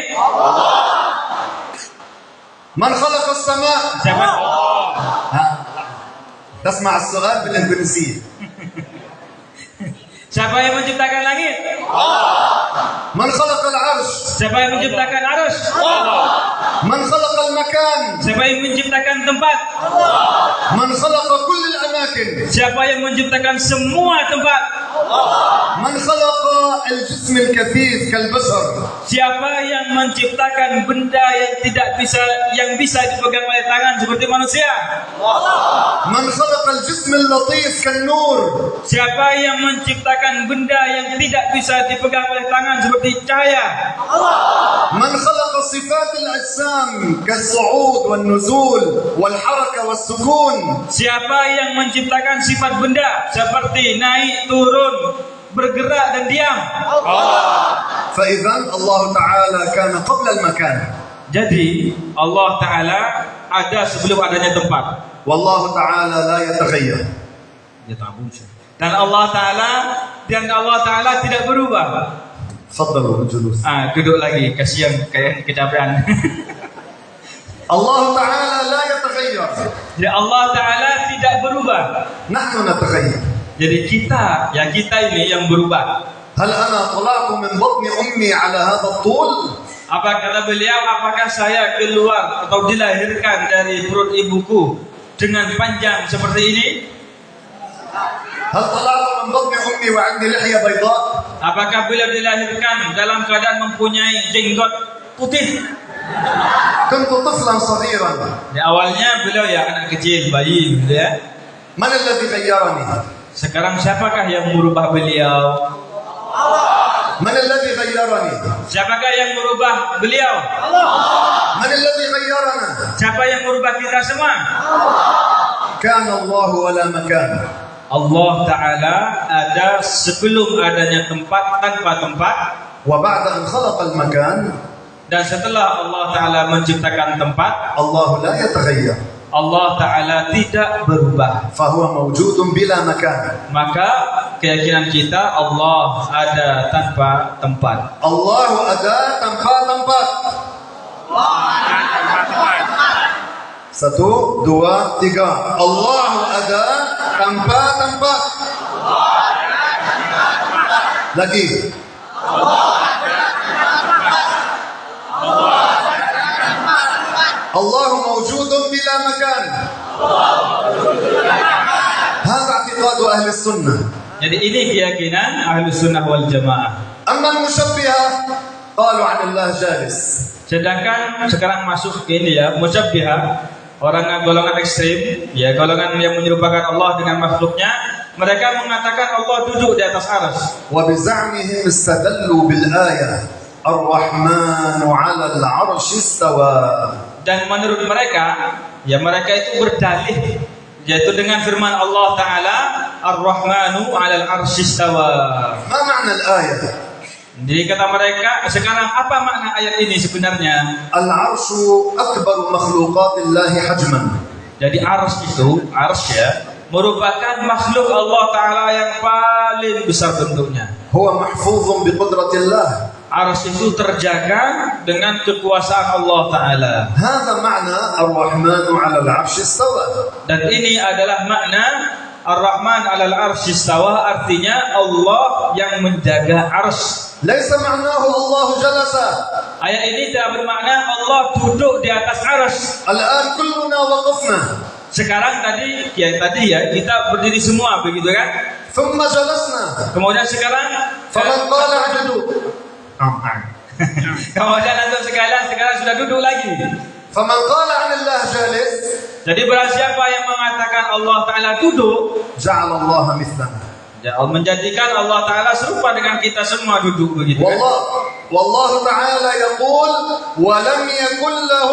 من خلق السماء؟ Siapa? تسمع السؤال بالإندونيسية. Siapa yang menciptakan langit? من خلق العرش؟ Siapa yang menciptakan arus? من خلق المكان؟ Siapa yang menciptakan tempat? من خلق كل الأماكن؟ Siapa yang menciptakan semua tempat? من خلق الجسم الكثيف كالبشر؟ Siapa yang menciptakan benda yang bisa dipegang oleh tangan seperti manusia? من خلق الجسم اللطيف كالنور؟ Siapa yang menciptakan benda yang tidak bisa dipegang oleh tangan seperti cahaya? من خلق صفات الأجسام كالصعود والنزول والحركة والسكون؟ Siapa yang menciptakan sifat benda seperti naik, turun, bergerak dan diam? فإذا الله تعالى كان قبل المكان. Jadi Allah Ta'ala ada sebelum adanya tempat. والله تعالى لا يتغير. Dan Allah Ta'ala tidak berubah. تفضلوا بالجلوس. Duduk lagi, kasihan kayak kecapean. الله تعالى لا يتغير. Jadi Allah Ta'ala tidak berubah. نحن نتغير. Jadi kita ini yang berubah. هل أنا طلعت من بطن أمي على هذا الطول؟ Apa kata beliau, apakah saya keluar atau dilahirkan dari perut ibuku dengan panjang seperti ini? هل طلعت من بطن أمي وعندي لحية بيضاء؟ Apakah beliau dilahirkan dalam keadaan mempunyai jenggot putih? كنت طفلا صغيرا. Di awalnya beliau ya anak kecil, bayi gitu ya. من الذي غيرني؟ Sekarang siapakah yang merubah beliau? من الذي غيرني؟ Siapakah yang merubah beliau? من الذي غيرنا؟ Siapa yang merubah kita semua? كان الله ولا مكان. Allah Ta'ala ada sebelum adanya tempat tanpa tempat. وبعد أن خلق المكان Dan setelah Allah Ta'ala menciptakan tempat, الله لا يتغير. Allah Ta'ala tidak berubah. فهو موجود بلا مكان. Maka keyakinan kita Allah ada tanpa tempat. الله ada tanpa tempat. Satu, dua, tiga. Allah ada tanpa tempat. Lagi. Allah موجود بلا لا مكان. هذا اعتقاد أهل السنة. Jadi ini keyakinan Ahlus Sunnah wal Jamaah. أما المشبهة قالوا عن الله جالس. Sedangkan sekarang masuk ke ini ya, musyabbihah, orang golongan ekstrim, ya golongan yang menyerupakan Allah dengan makhluknya, mereka mengatakan Allah duduk di atas arsy. وبزعمهم استدلوا بالآية الرحمن على العرش استوى. Dan menurut mereka, ya mereka itu berdalih yaitu dengan firman Allah Ta'ala Ar-Rahmanu 'alal 'arsy istawa. ما معنى الآية؟ Jadi kata mereka, sekarang apa makna ayat ini sebenarnya? العرش أكبر مخلوقات الله حجما. Jadi arsy ya, merupakan makhluk Allah Ta'ala yang paling besar bentuknya. هو محفوظ بقدرة الله. Arsy itu terjaga dengan kekuasaan Allah Ta'ala. هذا معنى الرحمن على العرش استوى. Dan ini adalah makna Ar-Rahman 'alal 'arsy istawa, artinya Allah yang menjaga arsy. ليس معناه الله جلس. Ayat ini tidak bermakna Allah duduk di atas arsy. الآن كلنا وقفنا Sekarang tadi ya kita berdiri semua begitu kan? ثم جلسنا. Kemudian sekarang فمن قال اعدلوا. kemudian untuk sekarang sudah duduk lagi. فمن قال عن الله جالس Jadi barang siapa yang mengatakan Allah Ta'ala duduk, جعل الله مثلنا. ya menjadikan Allah Ta'ala serupa dengan kita semua duduk begitu kan? والله تعالى يقول ولم يكن له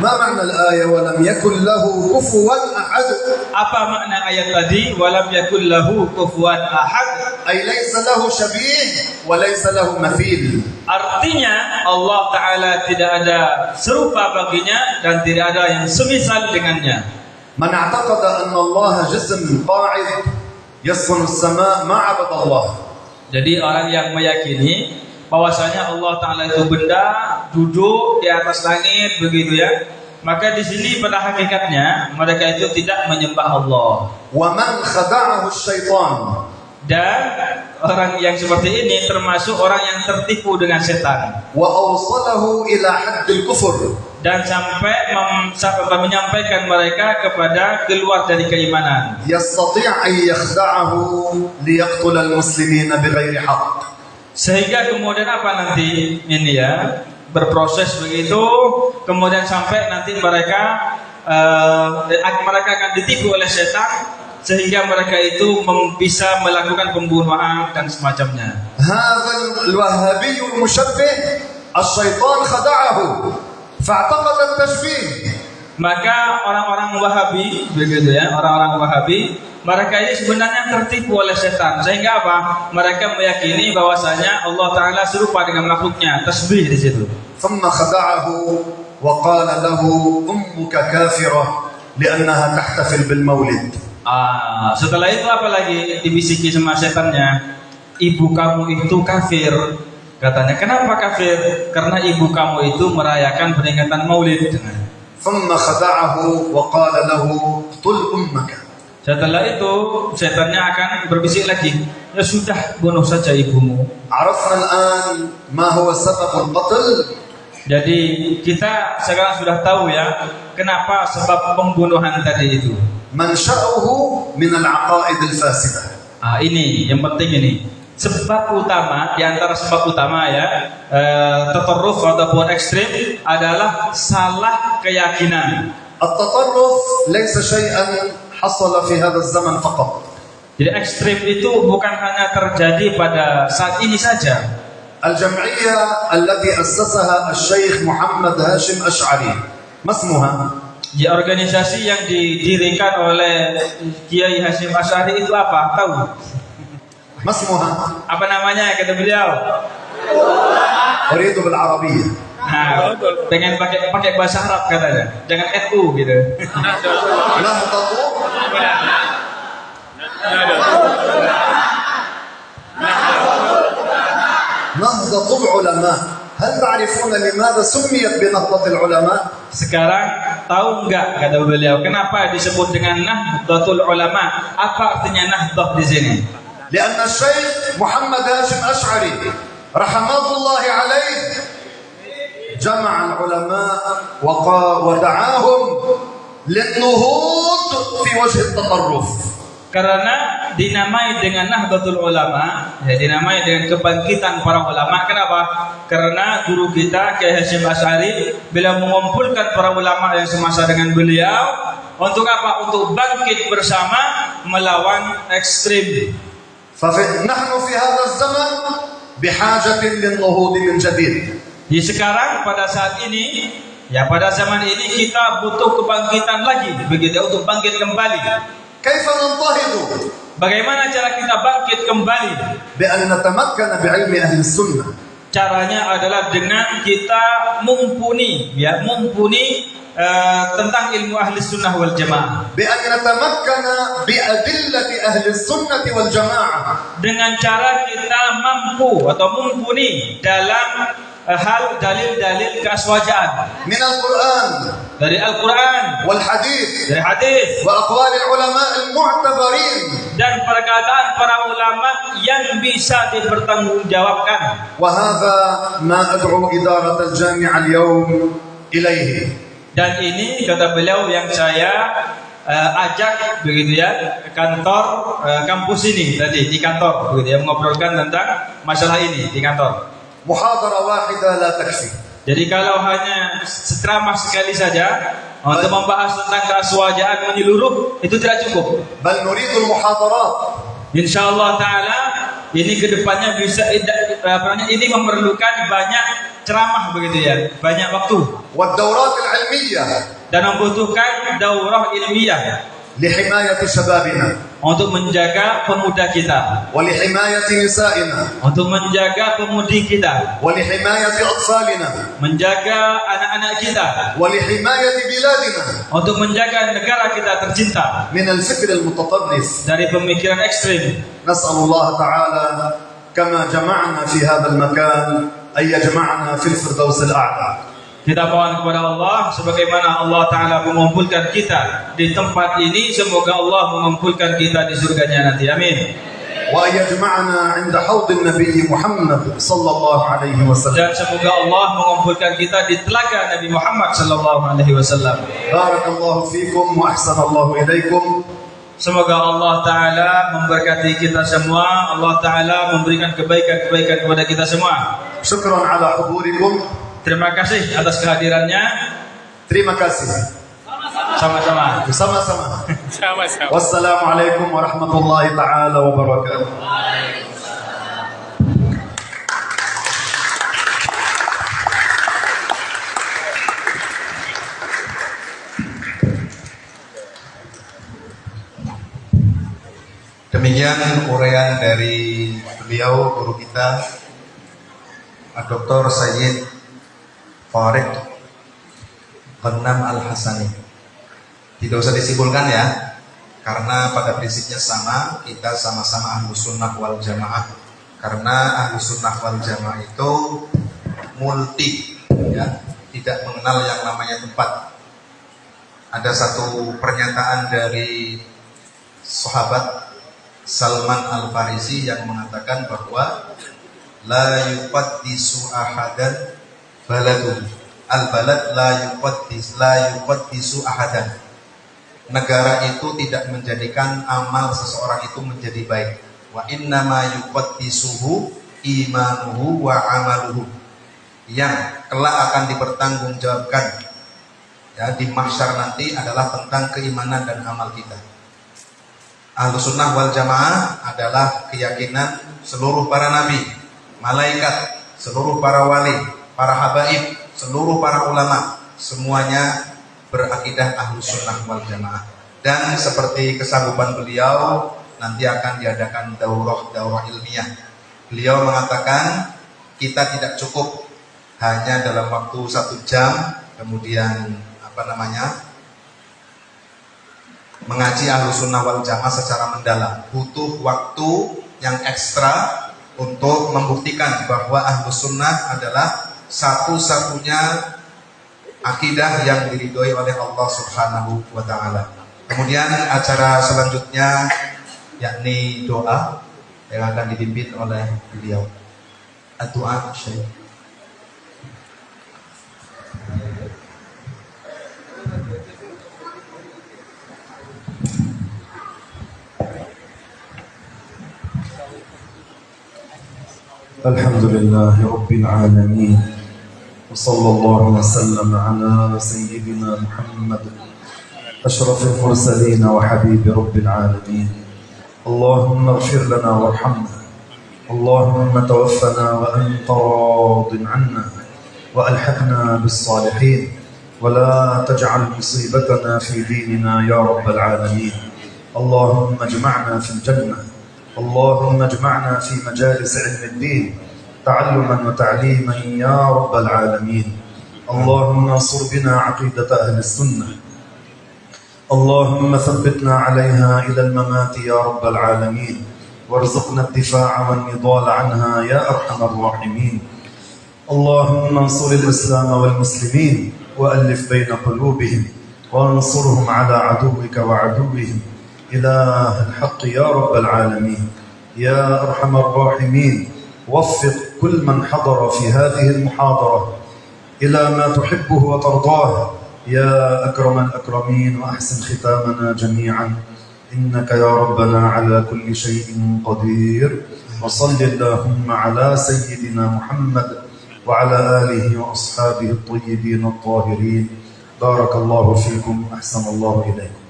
ما معنى الآية ولم يكن له كفوا أحد؟ Apa makna ayat tadi? Walam yakul lahu kufuwan ahad. أي ليس له شبيه وليس له مثيل. Artinya Allah Ta'ala tidak ada serupa baginya dan tidak ada yang semisal dengannya. من اعتقد أن الله جسم قاعد يسكن السماء ما عبد الله. Jadi orang yang meyakini bahwasanya Allah Ta'ala itu benda duduk di atas langit begitu ya, maka di sini pada hakikatnya mereka itu tidak menyembah Allah. ومن خدعه الشيطان. Dan orang yang seperti ini termasuk orang yang tertipu dengan setan وأوصله إلى حد الكفر. dan sampai menyampaikan mereka kepada keluar dari keimanan. يستطيع أن يخدعه ليقتل المسلمين بغير حق. Sehingga kemudian apa nanti ini ya, berproses begitu, kemudian sampai nanti mereka akan ditipu oleh setan sehingga mereka itu bisa melakukan pembunuhan dan semacamnya. هذا الوهابي المشبه الشيطان خدعه فاعتقد التشبيه. Maka orang-orang Wahabi begitu ya, orang-orang Wahabi mereka ini sebenarnya tertipu oleh setan sehingga apa? Mereka meyakini bahwasanya Allah Ta'ala serupa dengan makhluknya, tasbih di situ. ثم خدعه وقال له أمك كافرة لأنها تحتفل بالمولد. Setelah itu apa lagi dibisiki sama setannya? Ibu kamu itu kafir. Katanya, kenapa kafir? Karena ibu kamu itu merayakan peringatan Maulid. ثم خدعه وقال له اقتل أمك. Setelah itu setannya akan berbisik lagi, ya sudah bunuh saja ibumu. عرفنا الآن ما هو سبب القتل. Jadi kita sekarang sudah tahu ya kenapa sebab pembunuhan tadi itu. منشأه من العقائد الفاسدة. Ini yang penting ini. Sebab utama, di antara sebab utama ya, tatarruf ataupun ekstrim adalah salah keyakinan. التطرف ليس شيئا حصل في هذا الزمن فقط. Jadi ekstrim itu bukan hanya terjadi pada saat ini saja. الجمعية التي أسسها الشيخ محمد هاشم أشعري ما اسمها؟ Di organisasi yang didirikan oleh Kiai Hashim Asy'ari itu apa? Tahu? ما اسمها؟ Apa namanya kata beliau? أريد بالعربية. Nah, pengen pakai bahasa Arab katanya. Jangan NU gitu. نهضة العلماء. هل تعرفون لماذا سميت بنهضة العلماء؟ Sekarang tahu enggak kata beliau kenapa disebut dengan Nahdlatul Ulama? Apa artinya Nahdlah di sini? لأن الشيخ محمد هاشم أشعري رحمة الله عليه جمع العلماء ودعاهم للنهوض في وجه التطرف. Karena dinamai dengan Nahdlatul Ulama, ya, dinamai dengan kebangkitan para ulama. Kenapa? Karena guru kita Kiai Hasyim Asy'ari bila mengumpulkan para ulama yang semasa dengan beliau untuk apa? Untuk bangkit bersama melawan ekstrim. نحن في هذا الزمن بحاجة للنهوض من جديد. Di sekarang pada saat ini, ya pada zaman ini kita butuh kebangkitan lagi, begitu, untuk bangkit kembali. كيف ننتهض؟ Bagaimana cara kita bangkit kembali? بأن نتمكن بعلم أهل السنة. Caranya adalah dengan kita mumpuni tentang ilmu ahli sunnah wal jamaah. بأن نتمكن بأدلة أهل السنة والجماعة. Dengan cara kita mampu atau mumpuni dalam hal dalil-dalil keaswajaan من القرآن dari Al-Quran, والحديث dari hadis, وأقوال العلماء المعتبرين. dan perkataan para ulama yang bisa dipertanggungjawabkan. وهذا ما أدعو إدارة الجامعة اليوم إليه. Dan ini kata beliau yang saya ajak begitu ya kantor kampus ini tadi di kantor begitu ya, mengobrolkan tentang masalah ini di kantor. محاضرة واحدة لا تكفي. Jadi kalau hanya ceramah sekali saja untuk membahas tentang keaswajaan menyeluruh itu tidak cukup. بل نريد المحاضرات. Insyaallah taala ini kedepannya bisa ini memerlukan banyak ceramah begitu ya, banyak waktu. والدورات العلمية Dan membutuhkan daurah ilmiah لحماية شبابنا untuk menjaga pemuda kita, ولحماية نسائنا untuk menjaga pemudi kita, ولحماية أطفالنا menjaga anak-anak kita, ولحماية بلادنا untuk menjaga negara kita tercinta من الفكر المتطرف. dari pemikiran ekstrim. نسأل الله تعالى كما جمعنا في هذا المكان أن يجمعنا في الفردوس الأعلى. Kita mohon kepada Allah sebagaimana Allah Ta'ala mengumpulkan kita di tempat ini, semoga Allah mengumpulkan kita di surganya nanti. Amin. وأن يجمعنا عند حوض النبي محمد صلى الله عليه وسلم. Dan semoga Allah mengumpulkan kita di telaga Nabi Muhammad sallallahu alaihi wasallam. بارك الله فيكم وأحسن الله إليكم. Semoga Allah Ta'ala memberkati kita semua. Allah Ta'ala memberikan kebaikan-kebaikan kepada kita semua. شكرا على حضوركم. Terima kasih atas kehadirannya. Terima kasih. Sama-sama. Sama-sama. Wassalamualaikum warahmatullahi taala wabarakatuh. Demikian uraian dari beliau guru kita Dr. Sayyid Farid Ghanam Al-Hasani. Tidak usah disimpulkan ya, karena pada prinsipnya sama, kita sama-sama Ahlus Sunnah wal Jamaah. Karena Ahlus Sunnah wal Jamaah itu multi, ya, tidak mengenal yang namanya tempat. Ada satu pernyataan dari sahabat Salman Al-Farisi yang mengatakan bahwa la yuqaddisu ahadan baladun al-balad la yuqaddisu ahadan. Negara itu tidak menjadikan amal seseorang itu menjadi baik. Wa innama yuqaddisuhu imanuhu wa amaluhu. Yang kelak akan dipertanggungjawabkan ya di mahsyar nanti adalah tentang keimanan dan amal kita. Ahlus Sunnah wal Jamaah adalah keyakinan seluruh para nabi, malaikat, seluruh para wali, para habaib, seluruh para ulama, semuanya berakidah Ahlus Sunnah wal Jamaah. Dan seperti kesanggupan beliau, nanti akan diadakan daurah ilmiah. Beliau mengatakan kita tidak cukup hanya dalam waktu 1 jam kemudian mengaji Ahlus Sunnah wal Jamaah secara mendalam. Butuh waktu yang ekstra untuk membuktikan bahwa Ahlus Sunnah adalah satu-satunya akidah yang diridhoi oleh Allah Subhanahu wa taala. Kemudian acara selanjutnya yakni doa yang akan dipimpin oleh beliau. Ad-du'a Syekh. الحمد لله رب العالمين وصلى الله وسلم على سيدنا محمد أشرف المرسلين وحبيب رب العالمين. اللهم اغفر لنا وارحمنا، اللهم توفنا وأنت راض عنا، وألحقنا بالصالحين، ولا تجعل مصيبتنا في ديننا يا رب العالمين. اللهم اجمعنا في الجنة، اللهم اجمعنا في مجالس علم الدين تعلما وتعليما يا رب العالمين. اللهم انصر بنا عقيدة أهل السنة، اللهم ثبتنا عليها إلى الممات يا رب العالمين، وارزقنا الدفاع والنضال عنها يا أرحم الراحمين. اللهم انصر الإسلام والمسلمين وألف بين قلوبهم، وانصرهم على عدوك وعدوهم إله الحق يا رب العالمين. يا أرحم الراحمين، وفق كل من حضر في هذه المحاضرة إلى ما تحبه وترضاه يا أكرم الأكرمين، وأحسن ختامنا جميعا إنك يا ربنا على كل شيء قدير. وصل اللهم على سيدنا محمد وعلى آله وأصحابه الطيبين الطاهرين. بارك الله فيكم، أحسن الله إليكم.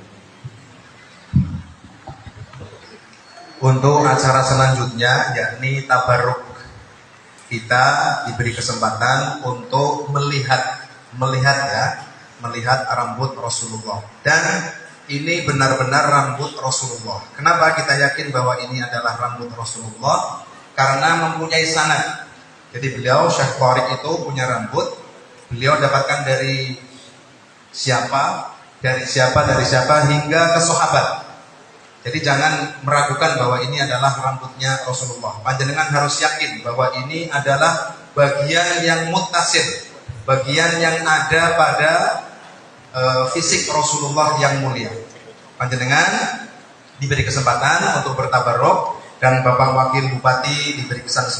Untuk acara selanjutnya yakni tabarruk, kita diberi kesempatan untuk melihat rambut Rasulullah, dan ini benar-benar rambut Rasulullah. Kenapa kita yakin bahwa ini adalah rambut Rasulullah? Karena mempunyai sanad. Jadi beliau Syekh Thariq itu punya rambut, beliau dapatkan dari siapa hingga ke sahabat. Jadi jangan meragukan bahwa ini adalah rambutnya Rasulullah. Panjenengan harus yakin bahwa ini adalah bagian yang muttasil, bagian yang ada pada fisik Rasulullah yang mulia. Panjenengan diberi kesempatan untuk bertabarruk, dan Bapak Wakil Bupati diberi kesempatan